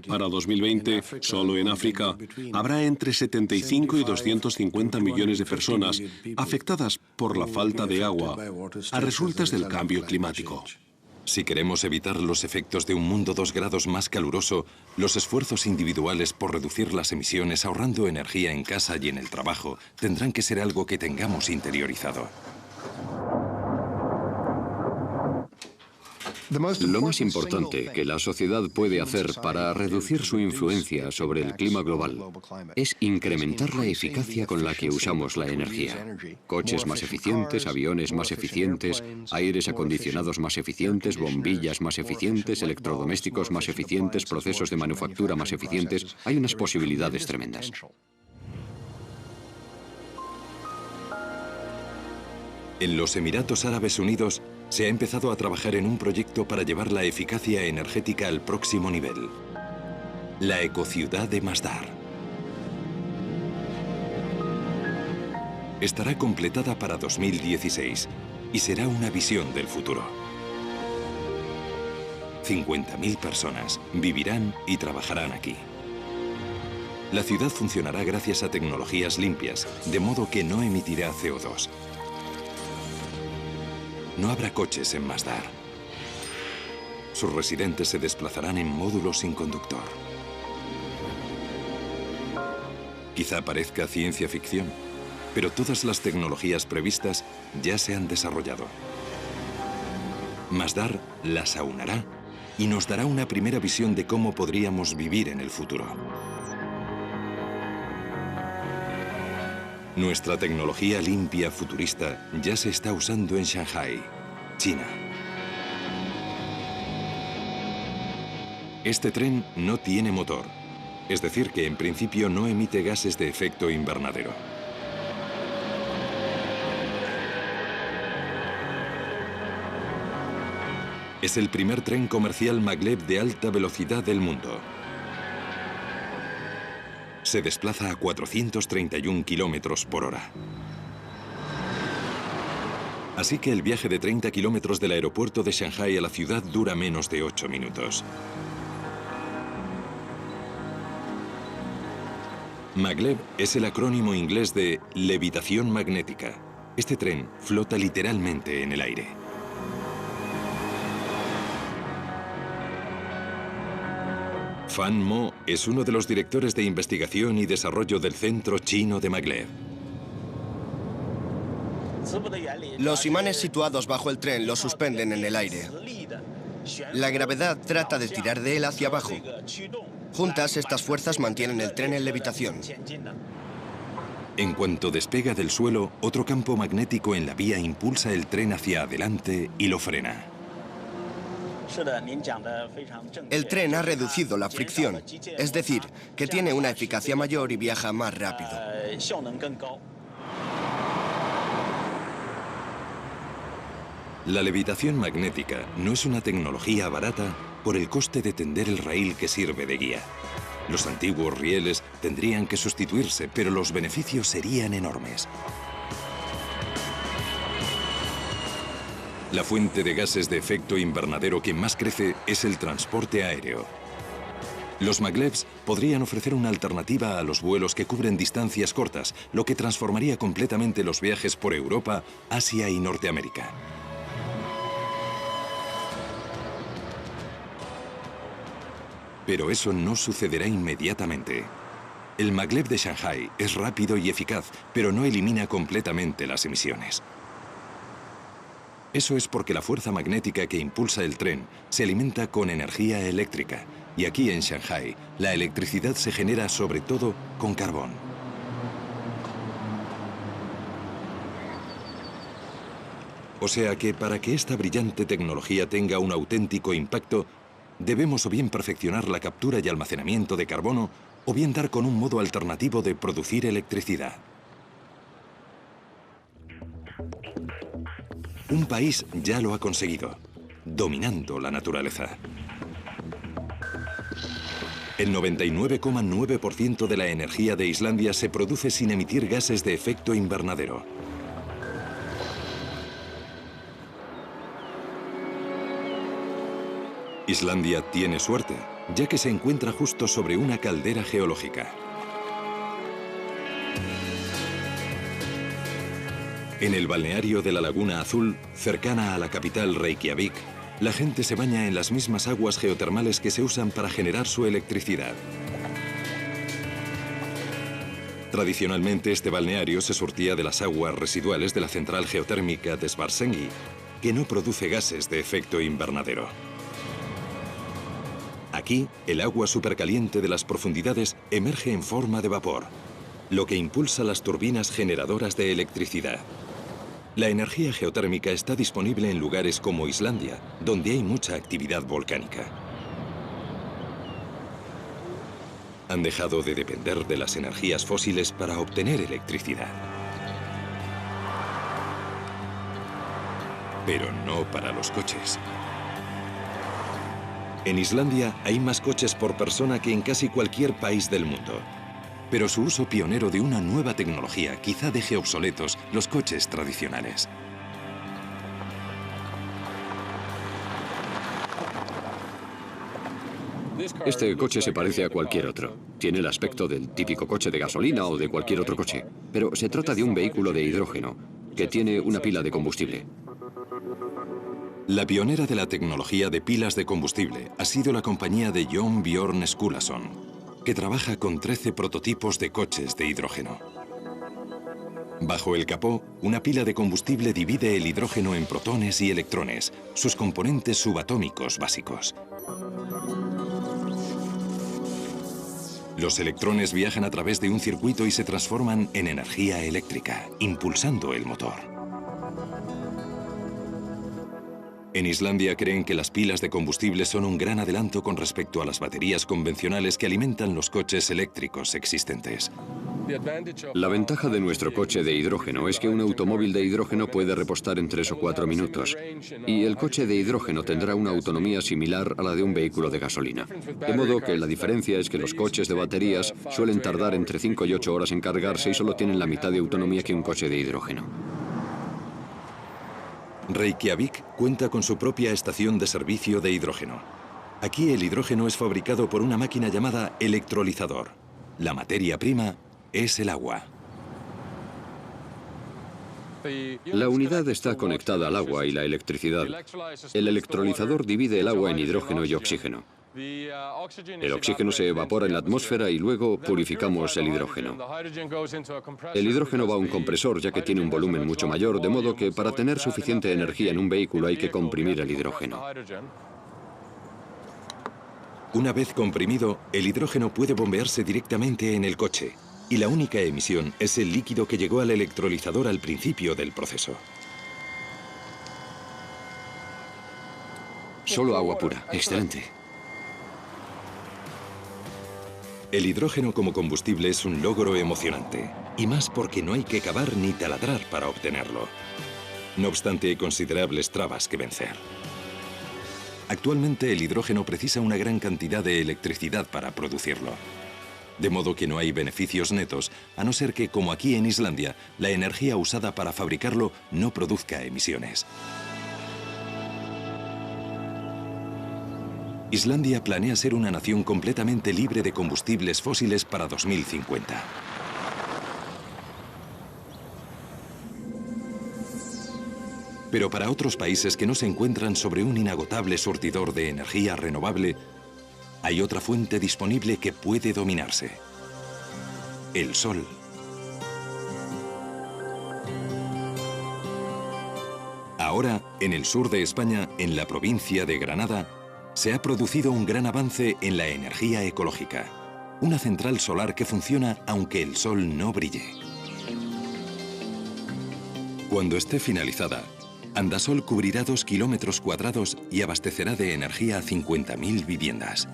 Para 2020, solo en África, habrá entre 75 y 250 millones de personas afectadas por la falta de agua a resultas del cambio climático. Si queremos evitar los efectos de un mundo 2 grados más caluroso, los esfuerzos individuales por reducir las emisiones ahorrando energía en casa y en el trabajo tendrán que ser algo que tengamos interiorizado. Lo más importante que la sociedad puede hacer para reducir su influencia sobre el clima global es incrementar la eficacia con la que usamos la energía. Coches más eficientes, aviones más eficientes, aires acondicionados más eficientes, bombillas más eficientes, electrodomésticos más eficientes, procesos de manufactura más eficientes. Hay unas posibilidades tremendas. En los Emiratos Árabes Unidos se ha empezado a trabajar en un proyecto para llevar la eficacia energética al próximo nivel. La ecociudad de Masdar. Estará completada para 2016 y será una visión del futuro. 50.000 personas vivirán y trabajarán aquí. La ciudad funcionará gracias a tecnologías limpias, de modo que no emitirá CO2. No habrá coches en Masdar. Sus residentes se desplazarán en módulos sin conductor. Quizá parezca ciencia ficción, pero todas las tecnologías previstas ya se han desarrollado. Masdar las aunará y nos dará una primera visión de cómo podríamos vivir en el futuro. Nuestra tecnología limpia futurista ya se está usando en Shanghái, China. Este tren no tiene motor, es decir que en principio no emite gases de efecto invernadero. Es el primer tren comercial maglev de alta velocidad del mundo. Se desplaza a 431 kilómetros por hora. Así que el viaje de 30 kilómetros del aeropuerto de Shanghái a la ciudad dura menos de 8 minutos. Maglev es el acrónimo inglés de levitación magnética. Este tren flota literalmente en el aire. Fan Mo es uno de los directores de investigación y desarrollo del Centro Chino de Maglev. Los imanes situados bajo el tren lo suspenden en el aire. La gravedad trata de tirar de él hacia abajo. Juntas, estas fuerzas mantienen el tren en levitación. En cuanto despega del suelo, otro campo magnético en la vía impulsa el tren hacia adelante y lo frena. El tren ha reducido la fricción, es decir, que tiene una eficacia mayor y viaja más rápido. La levitación magnética no es una tecnología barata por el coste de tender el raíl que sirve de guía. Los antiguos rieles tendrían que sustituirse, pero los beneficios serían enormes. La fuente de gases de efecto invernadero que más crece es el transporte aéreo. Los maglevs podrían ofrecer una alternativa a los vuelos que cubren distancias cortas, lo que transformaría completamente los viajes por Europa, Asia y Norteamérica. Pero eso no sucederá inmediatamente. El maglev de Shanghái es rápido y eficaz, pero no elimina completamente las emisiones. Eso es porque la fuerza magnética que impulsa el tren se alimenta con energía eléctrica, y aquí en Shanghái la electricidad se genera sobre todo con carbón. O sea que para que esta brillante tecnología tenga un auténtico impacto, debemos o bien perfeccionar la captura y almacenamiento de carbono, o bien dar con un modo alternativo de producir electricidad. Un país ya lo ha conseguido, dominando la naturaleza. El 99,9% de la energía de Islandia se produce sin emitir gases de efecto invernadero. Islandia tiene suerte, ya que se encuentra justo sobre una caldera geológica. En el balneario de la Laguna Azul, cercana a la capital Reykjavik, la gente se baña en las mismas aguas geotermales que se usan para generar su electricidad. Tradicionalmente este balneario se surtía de las aguas residuales de la central geotérmica de Svartsengi, que no produce gases de efecto invernadero. Aquí, el agua supercaliente de las profundidades emerge en forma de vapor, lo que impulsa las turbinas generadoras de electricidad. La energía geotérmica está disponible en lugares como Islandia, donde hay mucha actividad volcánica. Han dejado de depender de las energías fósiles para obtener electricidad. Pero no para los coches. En Islandia hay más coches por persona que en casi cualquier país del mundo. Pero su uso pionero de una nueva tecnología quizá deje obsoletos los coches tradicionales. Este coche se parece a cualquier otro. Tiene el aspecto del típico coche de gasolina o de cualquier otro coche. Pero se trata de un vehículo de hidrógeno, que tiene una pila de combustible. La pionera de la tecnología de pilas de combustible ha sido la compañía de Jon Björn Skulason, que trabaja con 13 prototipos de coches de hidrógeno. Bajo el capó, una pila de combustible divide el hidrógeno en protones y electrones, sus componentes subatómicos básicos. Los electrones viajan a través de un circuito y se transforman en energía eléctrica, impulsando el motor. En Islandia creen que las pilas de combustible son un gran adelanto con respecto a las baterías convencionales que alimentan los coches eléctricos existentes. La ventaja de nuestro coche de hidrógeno es que un automóvil de hidrógeno puede repostar en 3 o 4 minutos, y el coche de hidrógeno tendrá una autonomía similar a la de un vehículo de gasolina. De modo que la diferencia es que los coches de baterías suelen tardar entre 5 y 8 horas en cargarse y solo tienen la mitad de autonomía que un coche de hidrógeno. Reykjavik cuenta con su propia estación de servicio de hidrógeno. Aquí el hidrógeno es fabricado por una máquina llamada electrolizador. La materia prima es el agua. La unidad está conectada al agua y la electricidad. El electrolizador divide el agua en hidrógeno y oxígeno. El oxígeno se evapora en la atmósfera y luego purificamos el hidrógeno. El hidrógeno va a un compresor ya que tiene un volumen mucho mayor, de modo que para tener suficiente energía en un vehículo hay que comprimir el hidrógeno. Una vez comprimido, el hidrógeno puede bombearse directamente en el coche, y la única emisión es el líquido que llegó al electrolizador al principio del proceso. Solo agua pura. Excelente. El hidrógeno como combustible es un logro emocionante, y más porque no hay que cavar ni taladrar para obtenerlo. No obstante, hay considerables trabas que vencer. Actualmente el hidrógeno precisa una gran cantidad de electricidad para producirlo. De modo que no hay beneficios netos, a no ser que, como aquí en Islandia, la energía usada para fabricarlo no produzca emisiones. Islandia planea ser una nación completamente libre de combustibles fósiles para 2050. Pero para otros países que no se encuentran sobre un inagotable surtidor de energía renovable, hay otra fuente disponible que puede dominarse: el sol. Ahora, en el sur de España, en la provincia de Granada, se ha producido un gran avance en la energía ecológica. Una central solar que funciona aunque el sol no brille. Cuando esté finalizada, Andasol cubrirá 2 kilómetros cuadrados y abastecerá de energía a 50.000 viviendas.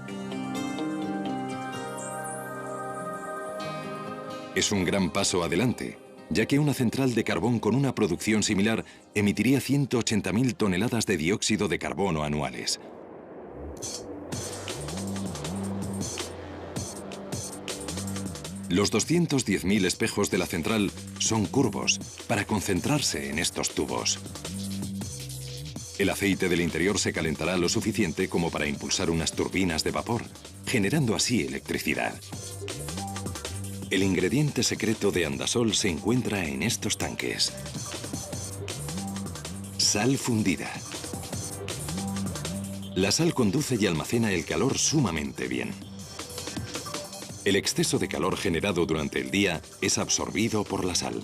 Es un gran paso adelante, ya que una central de carbón con una producción similar emitiría 180.000 toneladas de dióxido de carbono anuales. Los 210.000 espejos de la central son curvos para concentrarse en estos tubos. El aceite del interior se calentará lo suficiente como para impulsar unas turbinas de vapor, generando así electricidad. El ingrediente secreto de Andasol se encuentra en estos tanques. Sal fundida. La sal conduce y almacena el calor sumamente bien. El exceso de calor generado durante el día es absorbido por la sal.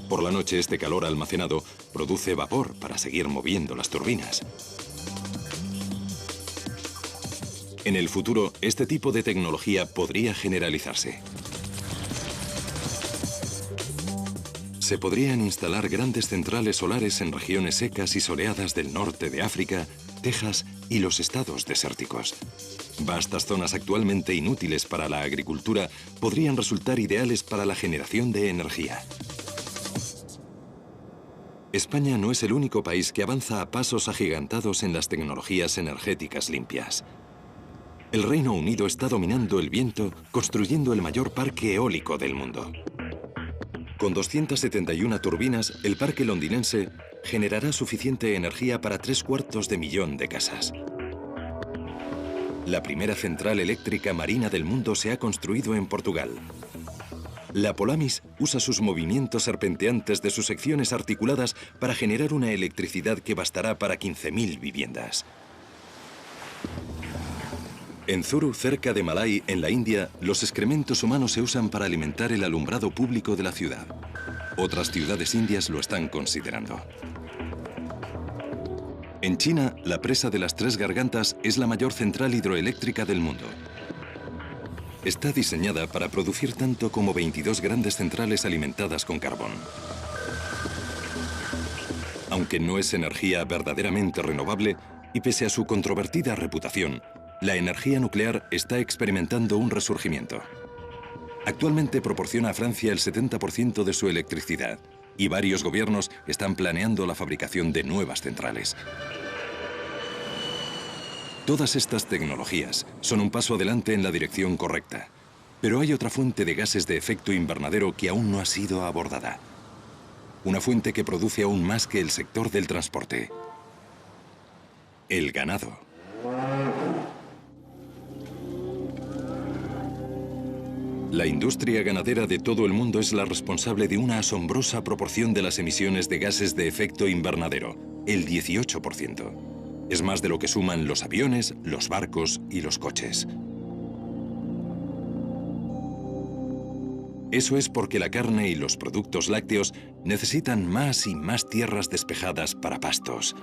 Por la noche, este calor almacenado produce vapor para seguir moviendo las turbinas. En el futuro, este tipo de tecnología podría generalizarse. Se podrían instalar grandes centrales solares en regiones secas y soleadas del norte de África, Texas y los estados desérticos. Vastas zonas actualmente inútiles para la agricultura podrían resultar ideales para la generación de energía. España no es el único país que avanza a pasos agigantados en las tecnologías energéticas limpias. El Reino Unido está dominando el viento, construyendo el mayor parque eólico del mundo. Con 271 turbinas, el parque londinense generará suficiente energía para 750.000 de casas. La primera central eléctrica marina del mundo se ha construido en Portugal. La Polamis usa sus movimientos serpenteantes de sus secciones articuladas para generar una electricidad que bastará para 15.000 viviendas. En Zuru, cerca de Malay, en la India, los excrementos humanos se usan para alimentar el alumbrado público de la ciudad. Otras ciudades indias lo están considerando. En China, la presa de las Tres Gargantas es la mayor central hidroeléctrica del mundo. Está diseñada para producir tanto como 22 grandes centrales alimentadas con carbón. Aunque no es energía verdaderamente renovable, y pese a su controvertida reputación, la energía nuclear está experimentando un resurgimiento. Actualmente proporciona a Francia el 70% de su electricidad, y varios gobiernos están planeando la fabricación de nuevas centrales. Todas estas tecnologías son un paso adelante en la dirección correcta, pero hay otra fuente de gases de efecto invernadero que aún no ha sido abordada. Una fuente que produce aún más que el sector del transporte: el ganado. La industria ganadera de todo el mundo es la responsable de una asombrosa proporción de las emisiones de gases de efecto invernadero, el 18%. Es más de lo que suman los aviones, los barcos y los coches. Eso es porque la carne y los productos lácteos necesitan más y más tierras despejadas para pastos.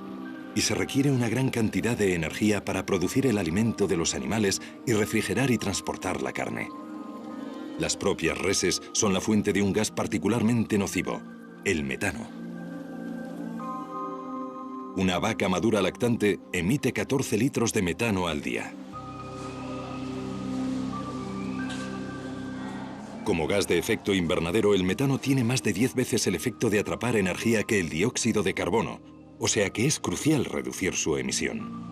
Y se requiere una gran cantidad de energía para producir el alimento de los animales y refrigerar y transportar la carne. Las propias reses son la fuente de un gas particularmente nocivo, el metano. Una vaca madura lactante emite 14 litros de metano al día. Como gas de efecto invernadero, el metano tiene más de 10 veces el efecto de atrapar energía que el dióxido de carbono, o sea que es crucial reducir su emisión.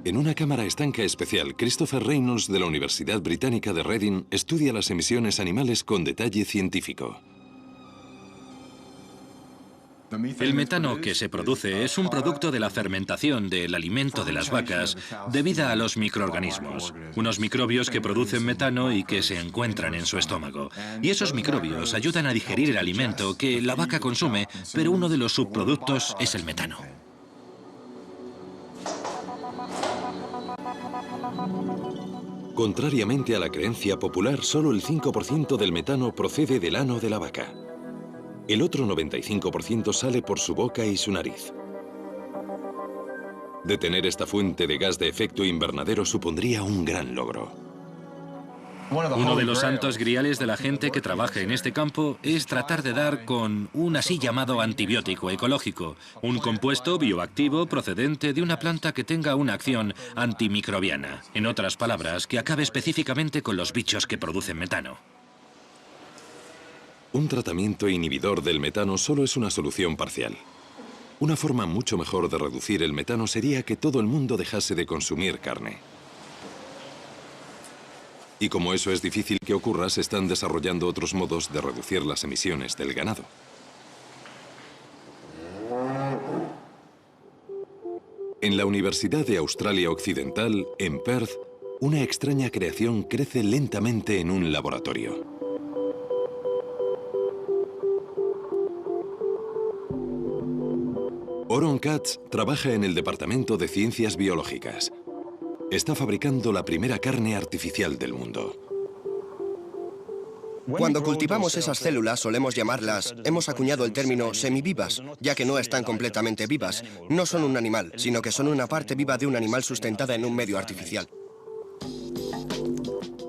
En una cámara estanca especial, Christopher Reynolds de la Universidad Británica de Reading estudia las emisiones animales con detalle científico. El metano que se produce es un producto de la fermentación del alimento de las vacas debido a los microorganismos, unos microbios que producen metano y que se encuentran en su estómago. Y esos microbios ayudan a digerir el alimento que la vaca consume, pero uno de los subproductos es el metano. Contrariamente a la creencia popular, solo el 5% del metano procede del ano de la vaca. El otro 95% sale por su boca y su nariz. Detener esta fuente de gas de efecto invernadero supondría un gran logro. Uno de los santos griales de la gente que trabaja en este campo es tratar de dar con un así llamado antibiótico ecológico, un compuesto bioactivo procedente de una planta que tenga una acción antimicrobiana. En otras palabras, que acabe específicamente con los bichos que producen metano. Un tratamiento inhibidor del metano solo es una solución parcial. Una forma mucho mejor de reducir el metano sería que todo el mundo dejase de consumir carne. Y como eso es difícil que ocurra, se están desarrollando otros modos de reducir las emisiones del ganado. En la Universidad de Australia Occidental, en Perth, una extraña creación crece lentamente en un laboratorio. Oron Katz trabaja en el Departamento de Ciencias Biológicas. Está fabricando la primera carne artificial del mundo. Cuando cultivamos esas células solemos llamarlas, hemos acuñado el término semivivas, ya que no están completamente vivas. No son un animal, sino que son una parte viva de un animal sustentada en un medio artificial.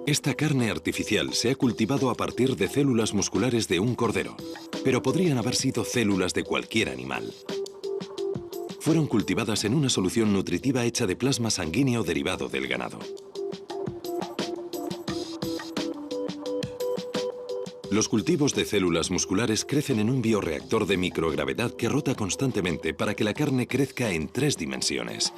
Esta carne artificial se ha cultivado a partir de células musculares de un cordero, pero podrían haber sido células de cualquier animal. Fueron cultivadas en una solución nutritiva hecha de plasma sanguíneo derivado del ganado. Los cultivos de células musculares crecen en un bioreactor de microgravedad que rota constantemente para que la carne crezca en 3 dimensiones.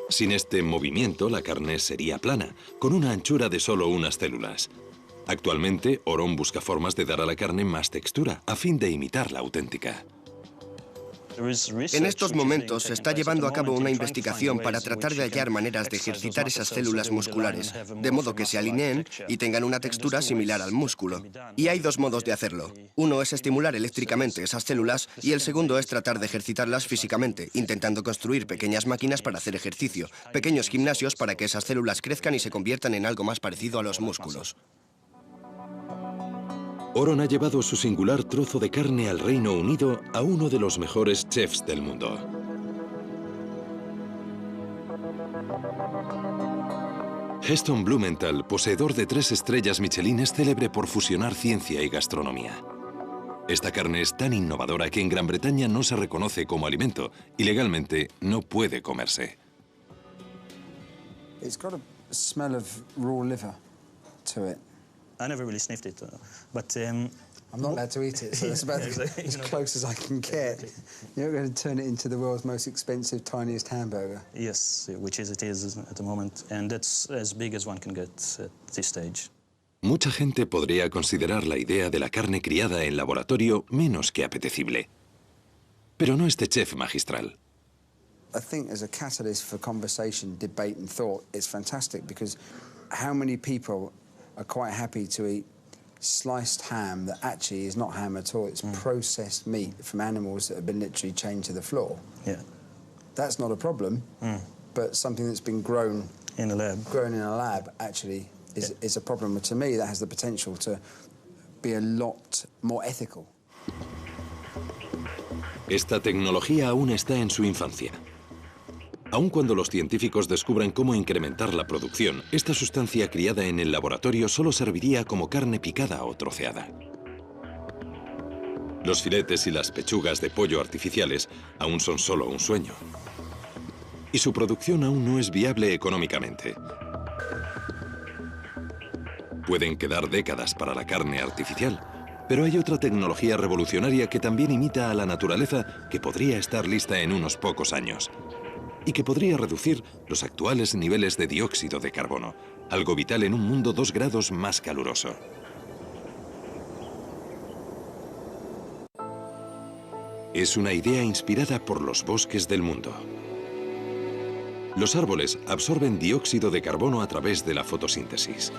Sin este movimiento, la carne sería plana, con una anchura de solo unas células. Actualmente, Oron busca formas de dar a la carne más textura, a fin de imitar la auténtica. En estos momentos se está llevando a cabo una investigación para tratar de hallar maneras de ejercitar esas células musculares, de modo que se alineen y tengan una textura similar al músculo. Y hay 2 modos de hacerlo. Uno es estimular eléctricamente esas células y el segundo es tratar de ejercitarlas físicamente, intentando construir pequeñas máquinas para hacer ejercicio, pequeños gimnasios para que esas células crezcan y se conviertan en algo más parecido a los músculos. Oron ha llevado su singular trozo de carne al Reino Unido a uno de los mejores chefs del mundo. Heston Blumenthal, poseedor de 3 estrellas Michelin, es célebre por fusionar ciencia y gastronomía. Esta carne es tan innovadora que en Gran Bretaña no se reconoce como alimento y legalmente no puede comerse. It's got a smell of raw liver to it. I never really sniffed it, but I'm not allowed to eat it, so that's about as close as I can get. You're going to turn it into the world's most expensive, tiniest hamburger. Yes, which is it is at the moment, and that's as big as one can get at this stage. Mucha gente podría considerar la idea de la carne criada en laboratorio menos que apetecible. Pero no este chef magistral. I think as a catalyst for conversation, debate and thought, it's fantastic because how many people are quite happy to eat sliced ham that actually is not ham at all. It's processed meat from animals that have been literally chained to the floor. Yeah. That's not a problem, but something that's been grown in a lab actually is a problem. To me, that has the potential to be a lot more ethical. Esta tecnología aún está en su infancia. Aun cuando los científicos descubran cómo incrementar la producción, esta sustancia criada en el laboratorio solo serviría como carne picada o troceada. Los filetes y las pechugas de pollo artificiales aún son solo un sueño. Y su producción aún no es viable económicamente. Pueden quedar décadas para la carne artificial, pero hay otra tecnología revolucionaria que también imita a la naturaleza que podría estar lista en unos pocos años. Y que podría reducir los actuales niveles de dióxido de carbono, algo vital en un mundo 2 grados más caluroso. Es una idea inspirada por los bosques del mundo. Los árboles absorben dióxido de carbono a través de la fotosíntesis.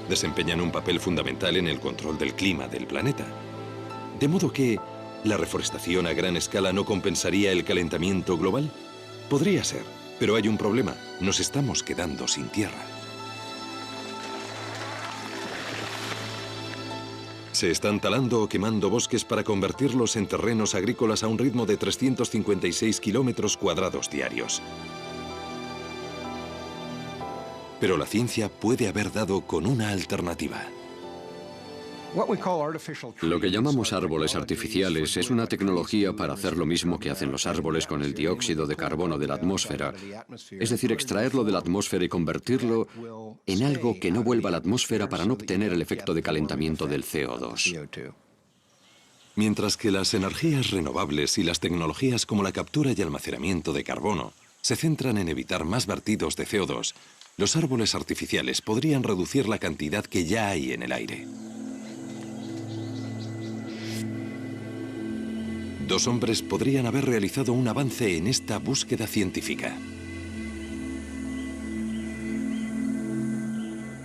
Desempeñan un papel fundamental en el control del clima del planeta. De modo que, ¿la reforestación a gran escala no compensaría el calentamiento global? Podría ser, pero hay un problema. Nos estamos quedando sin tierra. Se están talando o quemando bosques para convertirlos en terrenos agrícolas a un ritmo de 356 kilómetros cuadrados diarios. Pero la ciencia puede haber dado con una alternativa. Lo que llamamos árboles artificiales es una tecnología para hacer lo mismo que hacen los árboles con el dióxido de carbono de la atmósfera, es decir, extraerlo de la atmósfera y convertirlo en algo que no vuelva a la atmósfera para no obtener el efecto de calentamiento del CO2. Mientras que las energías renovables y las tecnologías como la captura y almacenamiento de carbono se centran en evitar más vertidos de CO2, los árboles artificiales podrían reducir la cantidad que ya hay en el aire. Dos hombres podrían haber realizado un avance en esta búsqueda científica.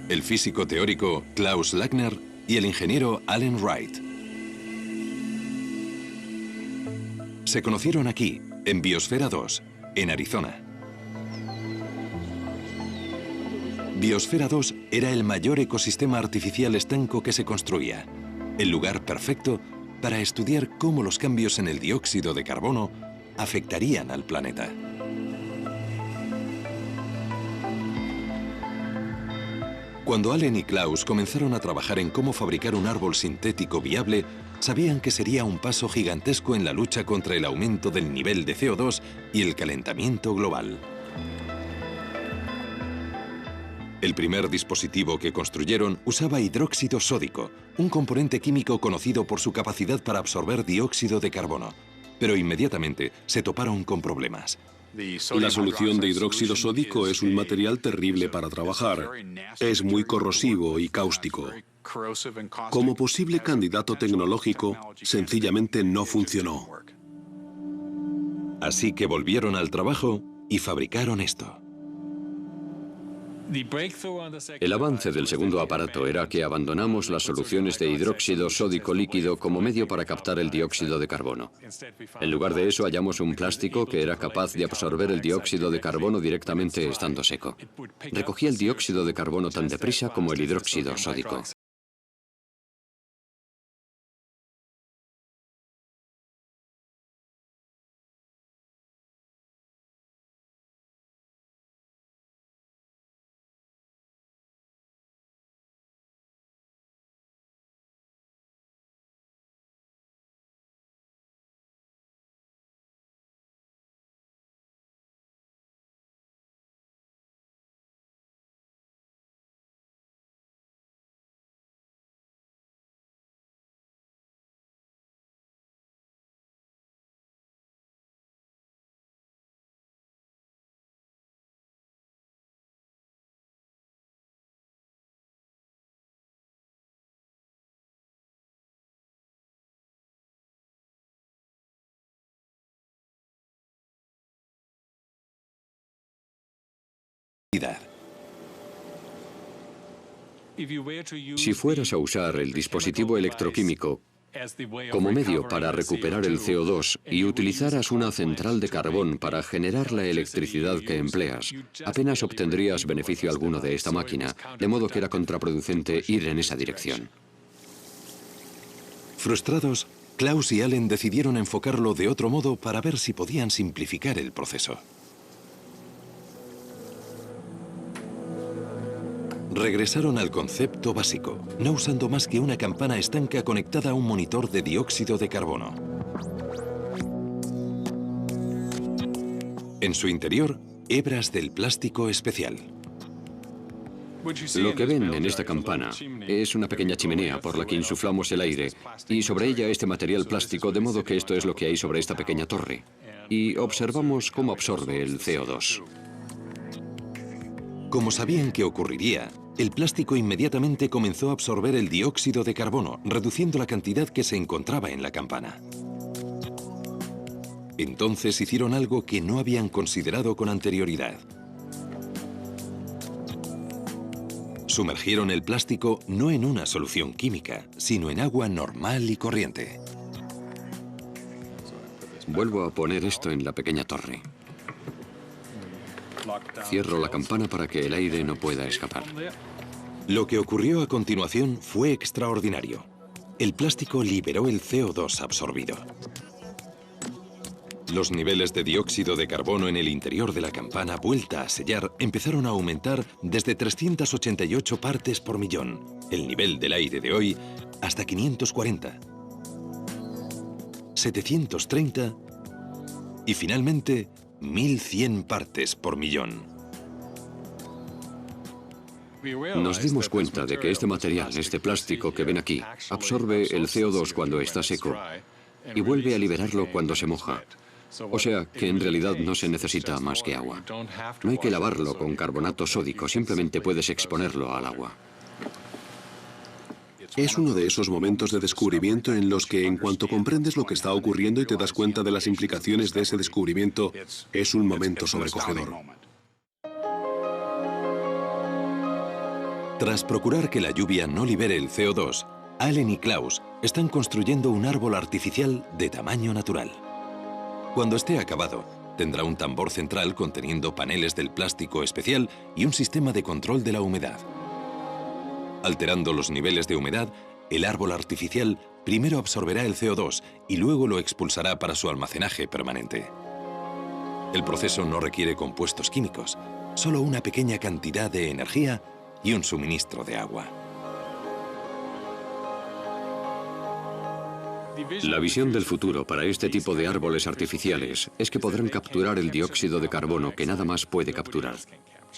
El físico teórico Klaus Lackner y el ingeniero Alan Wright. Se conocieron aquí, en Biosfera 2, en Arizona. Biosfera 2 era el mayor ecosistema artificial estanco que se construía, el lugar perfecto para estudiar cómo los cambios en el dióxido de carbono afectarían al planeta. Cuando Allen y Klaus comenzaron a trabajar en cómo fabricar un árbol sintético viable, sabían que sería un paso gigantesco en la lucha contra el aumento del nivel de CO2 y el calentamiento global. El primer dispositivo que construyeron usaba hidróxido sódico, un componente químico conocido por su capacidad para absorber dióxido de carbono. Pero inmediatamente se toparon con problemas. La solución de hidróxido sódico es un material terrible para trabajar. Es muy corrosivo y cáustico. Como posible candidato tecnológico, sencillamente no funcionó. Así que volvieron al trabajo y fabricaron esto. El avance del segundo aparato era que abandonamos las soluciones de hidróxido sódico líquido como medio para captar el dióxido de carbono. En lugar de eso, hallamos un plástico que era capaz de absorber el dióxido de carbono directamente estando seco. Recogía el dióxido de carbono tan deprisa como el hidróxido sódico. Si fueras a usar el dispositivo electroquímico como medio para recuperar el CO2 y utilizaras una central de carbón para generar la electricidad que empleas, apenas obtendrías beneficio alguno de esta máquina, de modo que era contraproducente ir en esa dirección. Frustrados, Klaus y Allen decidieron enfocarlo de otro modo para ver si podían simplificar el proceso. Regresaron al concepto básico, no usando más que una campana estanca conectada a un monitor de dióxido de carbono. En su interior, hebras del plástico especial. Lo que ven en esta campana es una pequeña chimenea por la que insuflamos el aire y sobre ella este material plástico, de modo que esto es lo que hay sobre esta pequeña torre. Y observamos cómo absorbe el CO2. Como sabían que ocurriría, el plástico inmediatamente comenzó a absorber el dióxido de carbono, reduciendo la cantidad que se encontraba en la campana. Entonces hicieron algo que no habían considerado con anterioridad. Sumergieron el plástico no en una solución química, sino en agua normal y corriente. Vuelvo a poner esto en la pequeña torre. Cierro la campana para que el aire no pueda escapar. Lo que ocurrió a continuación fue extraordinario. El plástico liberó el CO2 absorbido. Los niveles de dióxido de carbono en el interior de la campana vuelta a sellar empezaron a aumentar desde 388 partes por millón, el nivel del aire de hoy, hasta 540, 730 y finalmente 1100 partes por millón. Nos dimos cuenta de que este material, este plástico que ven aquí, absorbe el CO2 cuando está seco y vuelve a liberarlo cuando se moja. O sea, que en realidad no se necesita más que agua. No hay que lavarlo con carbonato sódico, simplemente puedes exponerlo al agua. Es uno de esos momentos de descubrimiento en los que, en cuanto comprendes lo que está ocurriendo y te das cuenta de las implicaciones de ese descubrimiento, es un momento sobrecogedor. Tras procurar que la lluvia no libere el CO2, Allen y Klaus están construyendo un árbol artificial de tamaño natural. Cuando esté acabado, tendrá un tambor central conteniendo paneles del plástico especial y un sistema de control de la humedad. Alterando los niveles de humedad, el árbol artificial primero absorberá el CO2 y luego lo expulsará para su almacenaje permanente. El proceso no requiere compuestos químicos, solo una pequeña cantidad de energía y un suministro de agua. La visión del futuro para este tipo de árboles artificiales es que podrán capturar el dióxido de carbono que nada más puede capturar.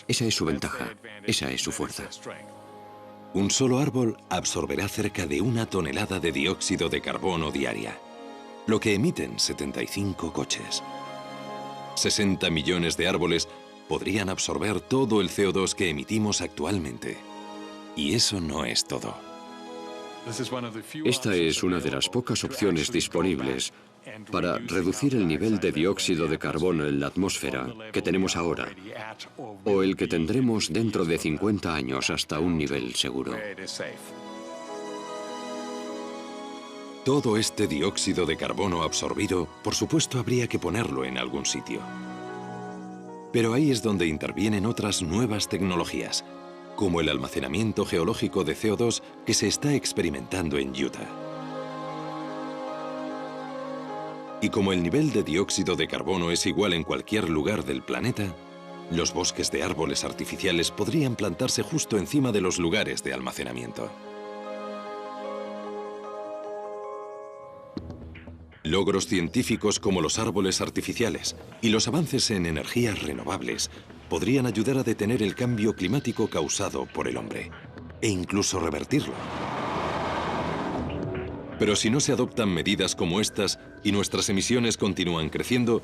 Esa es su ventaja, esa es su fuerza. Un solo árbol absorberá cerca de 1 tonelada de dióxido de carbono diaria, lo que emiten 75 coches. 60 millones de árboles podrían absorber todo el CO2 que emitimos actualmente. Y eso no es todo. Esta es una de las pocas opciones disponibles para reducir el nivel de dióxido de carbono en la atmósfera que tenemos ahora, o el que tendremos dentro de 50 años hasta un nivel seguro. Todo este dióxido de carbono absorbido, por supuesto, habría que ponerlo en algún sitio. Pero ahí es donde intervienen otras nuevas tecnologías, como el almacenamiento geológico de CO2 que se está experimentando en Utah. Y como el nivel de dióxido de carbono es igual en cualquier lugar del planeta, los bosques de árboles artificiales podrían plantarse justo encima de los lugares de almacenamiento. Logros científicos como los árboles artificiales y los avances en energías renovables podrían ayudar a detener el cambio climático causado por el hombre, e incluso revertirlo. Pero si no se adoptan medidas como estas y nuestras emisiones continúan creciendo,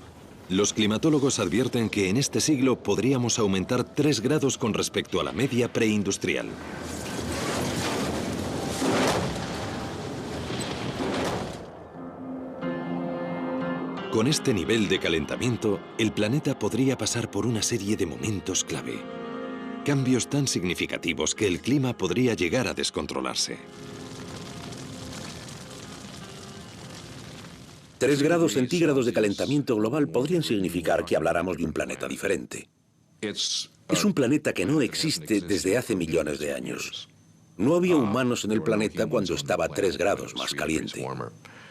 los climatólogos advierten que en este siglo podríamos aumentar 3 grados con respecto a la media preindustrial. Con este nivel de calentamiento, el planeta podría pasar por una serie de momentos clave. Cambios tan significativos que el clima podría llegar a descontrolarse. 3 grados centígrados de calentamiento global podrían significar que habláramos de un planeta diferente. Es un planeta que no existe desde hace millones de años. No había humanos en el planeta cuando estaba 3 grados más caliente.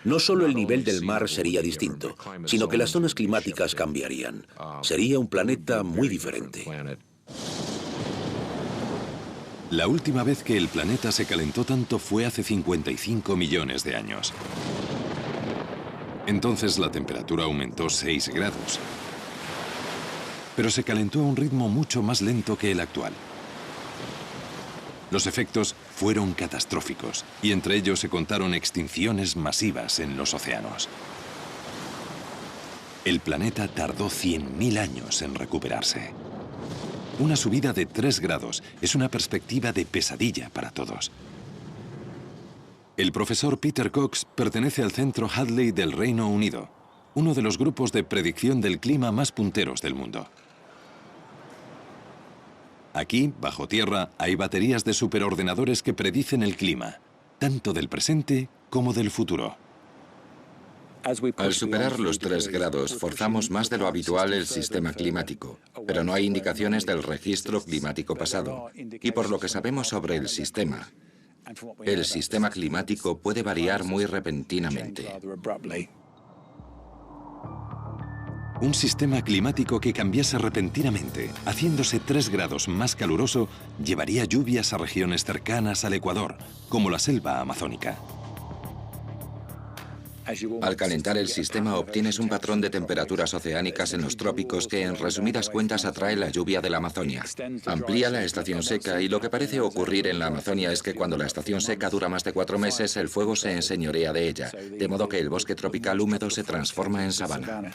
No solo el nivel del mar sería distinto, sino que las zonas climáticas cambiarían. Sería un planeta muy diferente. La última vez que el planeta se calentó tanto fue hace 55 millones de años. Entonces la temperatura aumentó 6 grados. Pero se calentó a un ritmo mucho más lento que el actual. Los efectos fueron catastróficos y entre ellos se contaron extinciones masivas en los océanos. El planeta tardó 100.000 años en recuperarse. Una subida de 3 grados es una perspectiva de pesadilla para todos. El profesor Peter Cox pertenece al Centro Hadley del Reino Unido, uno de los grupos de predicción del clima más punteros del mundo. Aquí, bajo tierra, hay baterías de superordenadores que predicen el clima, tanto del presente como del futuro. Al superar los 3 grados, forzamos más de lo habitual el sistema climático, pero no hay indicaciones del registro climático pasado. Y por lo que sabemos sobre el sistema climático puede variar muy repentinamente. Un sistema climático que cambiase repentinamente, haciéndose 3 grados más caluroso, llevaría lluvias a regiones cercanas al Ecuador, como la selva amazónica. Al calentar el sistema obtienes un patrón de temperaturas oceánicas en los trópicos que en resumidas cuentas atrae la lluvia de la Amazonia. Amplía la estación seca y lo que parece ocurrir en la Amazonia es que cuando la estación seca dura más de 4 meses, el fuego se enseñorea de ella, de modo que el bosque tropical húmedo se transforma en sabana.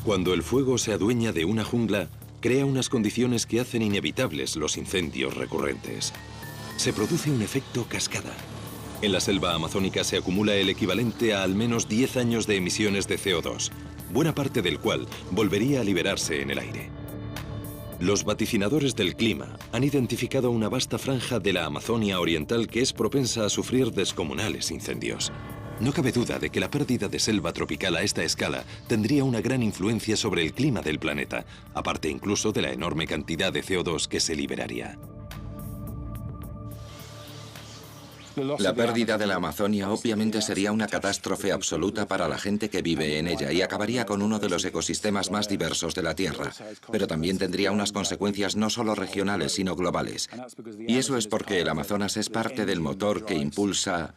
Cuando el fuego se adueña de una jungla, crea unas condiciones que hacen inevitables los incendios recurrentes. Se produce un efecto cascada. En la selva amazónica se acumula el equivalente a al menos 10 años de emisiones de CO2, buena parte del cual volvería a liberarse en el aire. Los vaticinadores del clima han identificado una vasta franja de la Amazonia oriental que es propensa a sufrir descomunales incendios. No cabe duda de que la pérdida de selva tropical a esta escala tendría una gran influencia sobre el clima del planeta, aparte incluso de la enorme cantidad de CO2 que se liberaría. La pérdida de la Amazonia obviamente sería una catástrofe absoluta para la gente que vive en ella y acabaría con uno de los ecosistemas más diversos de la Tierra, pero también tendría unas consecuencias no solo regionales sino globales. Y eso es porque el Amazonas es parte del motor que impulsa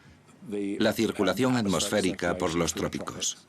la circulación atmosférica por los trópicos.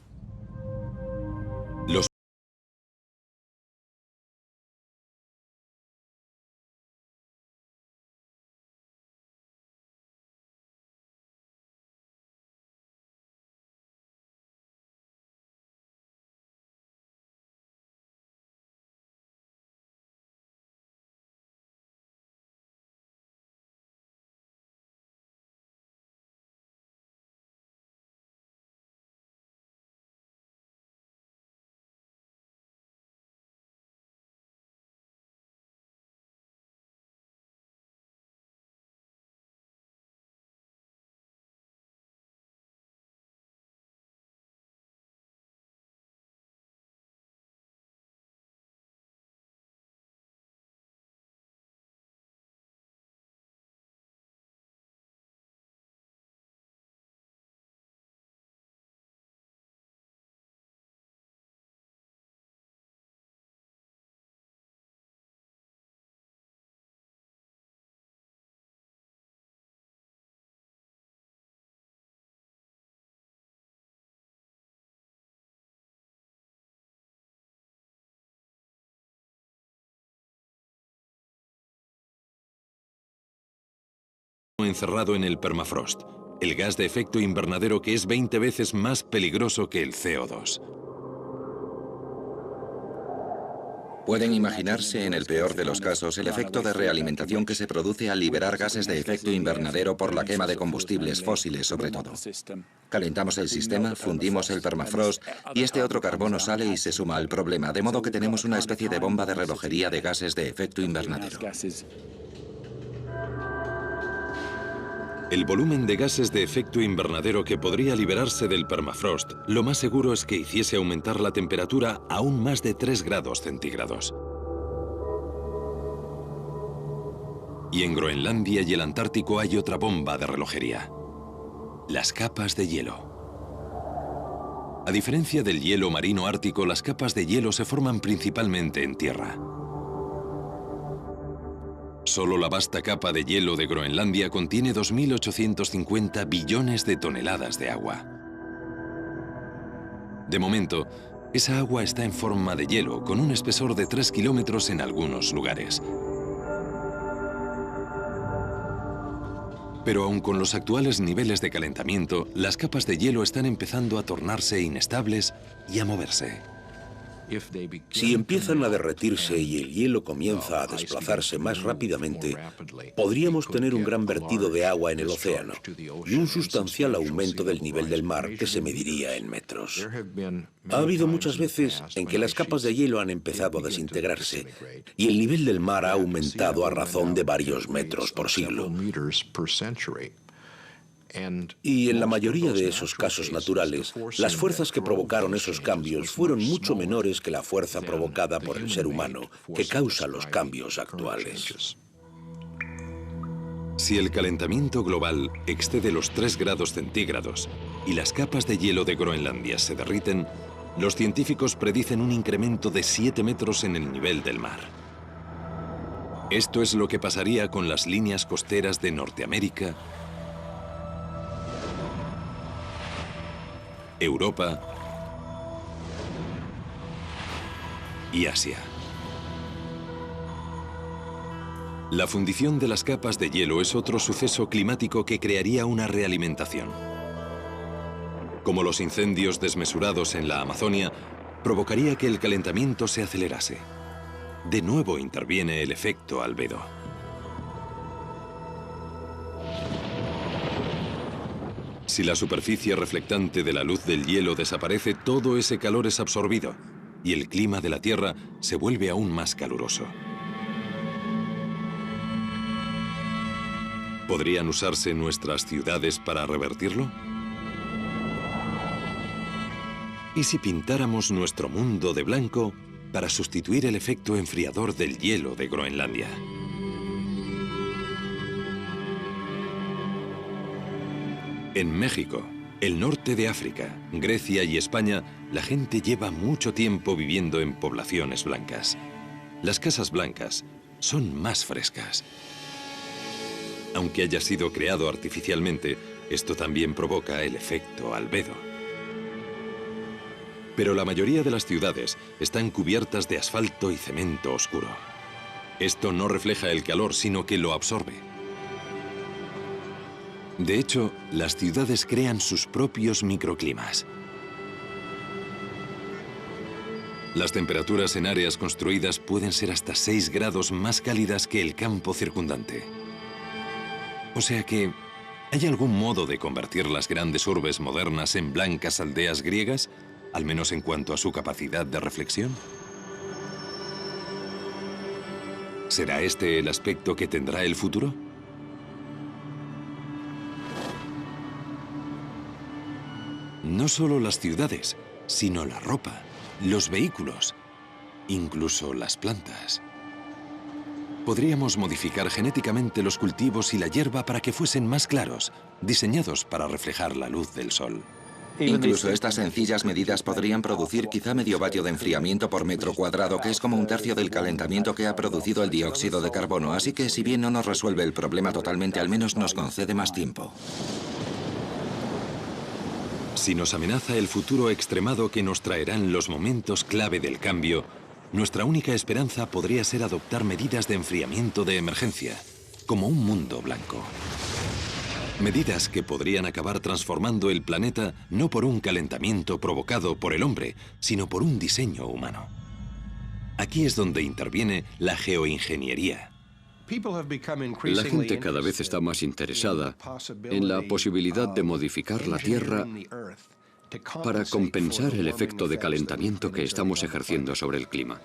Encerrado en el permafrost, el gas de efecto invernadero que es 20 veces más peligroso que el CO2. Pueden imaginarse, en el peor de los casos, el efecto de realimentación que se produce al liberar gases de efecto invernadero por la quema de combustibles fósiles, sobre todo. Calentamos el sistema, fundimos el permafrost y este otro carbono sale y se suma al problema, de modo que tenemos una especie de bomba de relojería de gases de efecto invernadero. El volumen de gases de efecto invernadero que podría liberarse del permafrost, lo más seguro es que hiciese aumentar la temperatura aún más de 3 grados centígrados. Y en Groenlandia y el Antártico hay otra bomba de relojería: las capas de hielo. A diferencia del hielo marino ártico, las capas de hielo se forman principalmente en tierra. Solo la vasta capa de hielo de Groenlandia contiene 2.850 billones de toneladas de agua. De momento, esa agua está en forma de hielo, con un espesor de 3 kilómetros en algunos lugares. Pero aun con los actuales niveles de calentamiento, las capas de hielo están empezando a tornarse inestables y a moverse. Si empiezan a derretirse y el hielo comienza a desplazarse más rápidamente, podríamos tener un gran vertido de agua en el océano y un sustancial aumento del nivel del mar que se mediría en metros. Ha habido muchas veces en que las capas de hielo han empezado a desintegrarse y el nivel del mar ha aumentado a razón de varios metros por siglo. Y en la mayoría de esos casos naturales, las fuerzas que provocaron esos cambios fueron mucho menores que la fuerza provocada por el ser humano, que causa los cambios actuales. Si el calentamiento global excede los 3 grados centígrados y las capas de hielo de Groenlandia se derriten, los científicos predicen un incremento de 7 metros en el nivel del mar. Esto es lo que pasaría con las líneas costeras de Norteamérica, Europa y Asia. La fundición de las capas de hielo es otro suceso climático que crearía una realimentación. Como los incendios desmesurados en la Amazonia, provocaría que el calentamiento se acelerase. De nuevo interviene el efecto albedo. Si la superficie reflectante de la luz del hielo desaparece, todo ese calor es absorbido y el clima de la Tierra se vuelve aún más caluroso. ¿Podrían usarse nuestras ciudades para revertirlo? ¿Y si pintáramos nuestro mundo de blanco para sustituir el efecto enfriador del hielo de Groenlandia? En México, el norte de África, Grecia y España, la gente lleva mucho tiempo viviendo en poblaciones blancas. Las casas blancas son más frescas. Aunque haya sido creado artificialmente, esto también provoca el efecto albedo. Pero la mayoría de las ciudades están cubiertas de asfalto y cemento oscuro. Esto no refleja el calor, sino que lo absorbe. De hecho, las ciudades crean sus propios microclimas. Las temperaturas en áreas construidas pueden ser hasta 6 grados más cálidas que el campo circundante. O sea que, ¿hay algún modo de convertir las grandes urbes modernas en blancas aldeas griegas, al menos en cuanto a su capacidad de reflexión? ¿Será este el aspecto que tendrá el futuro? No solo las ciudades, sino la ropa, los vehículos, incluso las plantas. Podríamos modificar genéticamente los cultivos y la hierba para que fuesen más claros, diseñados para reflejar la luz del sol. Incluso estas sencillas medidas podrían producir quizá medio vatio de enfriamiento por metro cuadrado, que es como un tercio del calentamiento que ha producido el dióxido de carbono. Así que si bien no nos resuelve el problema totalmente, al menos nos concede más tiempo. Si nos amenaza el futuro extremado que nos traerán los momentos clave del cambio, nuestra única esperanza podría ser adoptar medidas de enfriamiento de emergencia, como un mundo blanco. Medidas que podrían acabar transformando el planeta no por un calentamiento provocado por el hombre, sino por un diseño humano. Aquí es donde interviene la geoingeniería. La gente cada vez está más interesada en la posibilidad de modificar la Tierra para compensar el efecto de calentamiento que estamos ejerciendo sobre el clima.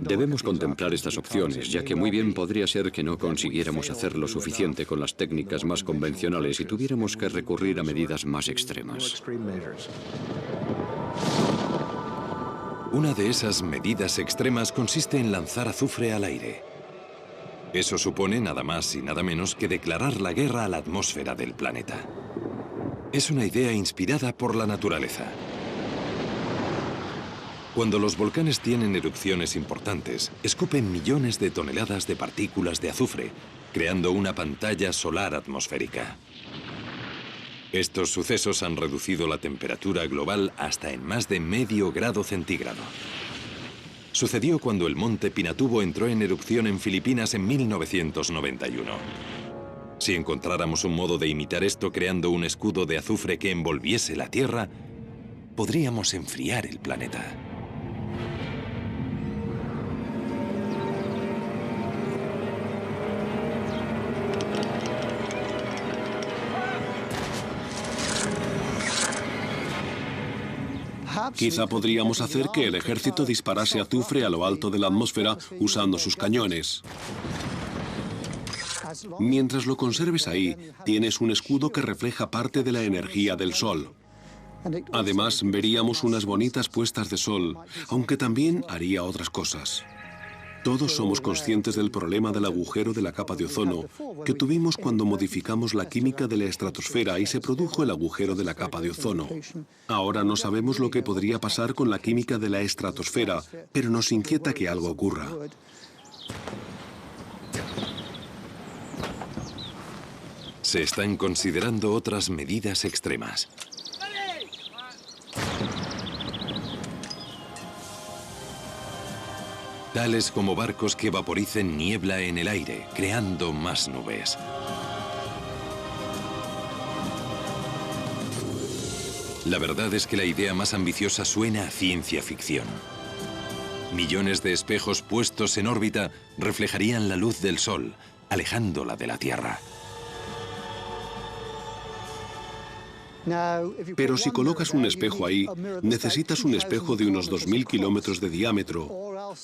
Debemos contemplar estas opciones, ya que muy bien podría ser que no consiguiéramos hacer lo suficiente con las técnicas más convencionales y tuviéramos que recurrir a medidas más extremas. Una de esas medidas extremas consiste en lanzar azufre al aire. Eso supone nada más y nada menos que declarar la guerra a la atmósfera del planeta. Es una idea inspirada por la naturaleza. Cuando los volcanes tienen erupciones importantes, escupen millones de toneladas de partículas de azufre, creando una pantalla solar atmosférica. Estos sucesos han reducido la temperatura global hasta en más de medio grado centígrado. Sucedió cuando el monte Pinatubo entró en erupción en Filipinas en 1991. Si encontráramos un modo de imitar esto creando un escudo de azufre que envolviese la Tierra, podríamos enfriar el planeta. Quizá podríamos hacer que el ejército disparase azufre a lo alto de la atmósfera usando sus cañones. Mientras lo conserves ahí, tienes un escudo que refleja parte de la energía del sol. Además, veríamos unas bonitas puestas de sol, aunque también haría otras cosas. Todos somos conscientes del problema del agujero de la capa de ozono que tuvimos cuando modificamos la química de la estratosfera y se produjo el agujero de la capa de ozono. Ahora no sabemos lo que podría pasar con la química de la estratosfera, pero nos inquieta que algo ocurra. Se están considerando otras medidas extremas. Tales como barcos que vaporicen niebla en el aire, creando más nubes. La verdad es que la idea más ambiciosa suena a ciencia ficción. Millones de espejos puestos en órbita reflejarían la luz del Sol, alejándola de la Tierra. Pero si colocas un espejo ahí, necesitas un espejo de unos 2000 kilómetros de diámetro.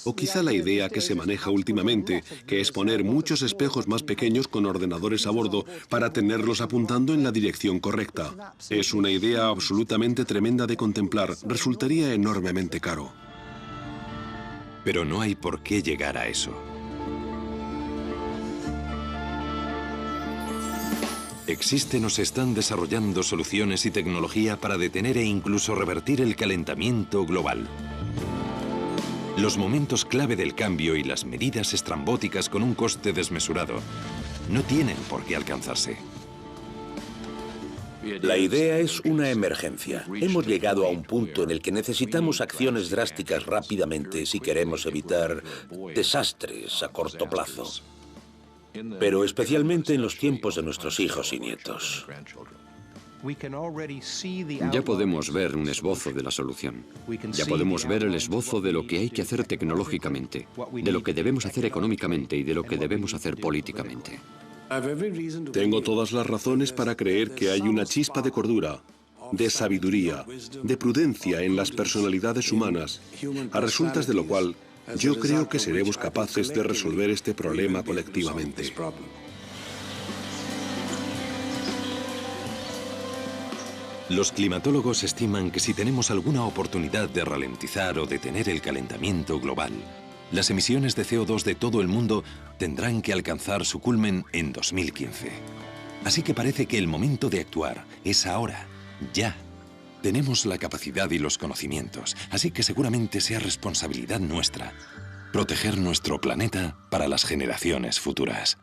O quizá la idea que se maneja últimamente, que es poner muchos espejos más pequeños con ordenadores a bordo para tenerlos apuntando en la dirección correcta. Es una idea absolutamente tremenda de contemplar. Resultaría enormemente caro. Pero no hay por qué llegar a eso. Existen o se están desarrollando soluciones y tecnología para detener e incluso revertir el calentamiento global. Los momentos clave del cambio y las medidas estrambóticas con un coste desmesurado no tienen por qué alcanzarse. La idea es una emergencia. Hemos llegado a un punto en el que necesitamos acciones drásticas rápidamente si queremos evitar desastres a corto plazo. Pero especialmente en los tiempos de nuestros hijos y nietos. Ya podemos ver un esbozo de la solución. Ya podemos ver el esbozo de lo que hay que hacer tecnológicamente, de lo que debemos hacer económicamente y de lo que debemos hacer políticamente. Tengo todas las razones para creer que hay una chispa de cordura, de sabiduría, de prudencia en las personalidades humanas, a resultas de lo cual yo creo que seremos capaces de resolver este problema colectivamente. Los climatólogos estiman que si tenemos alguna oportunidad de ralentizar o detener el calentamiento global, las emisiones de CO2 de todo el mundo tendrán que alcanzar su culmen en 2015. Así que parece que el momento de actuar es ahora, ya. Tenemos la capacidad y los conocimientos, así que seguramente sea responsabilidad nuestra proteger nuestro planeta para las generaciones futuras.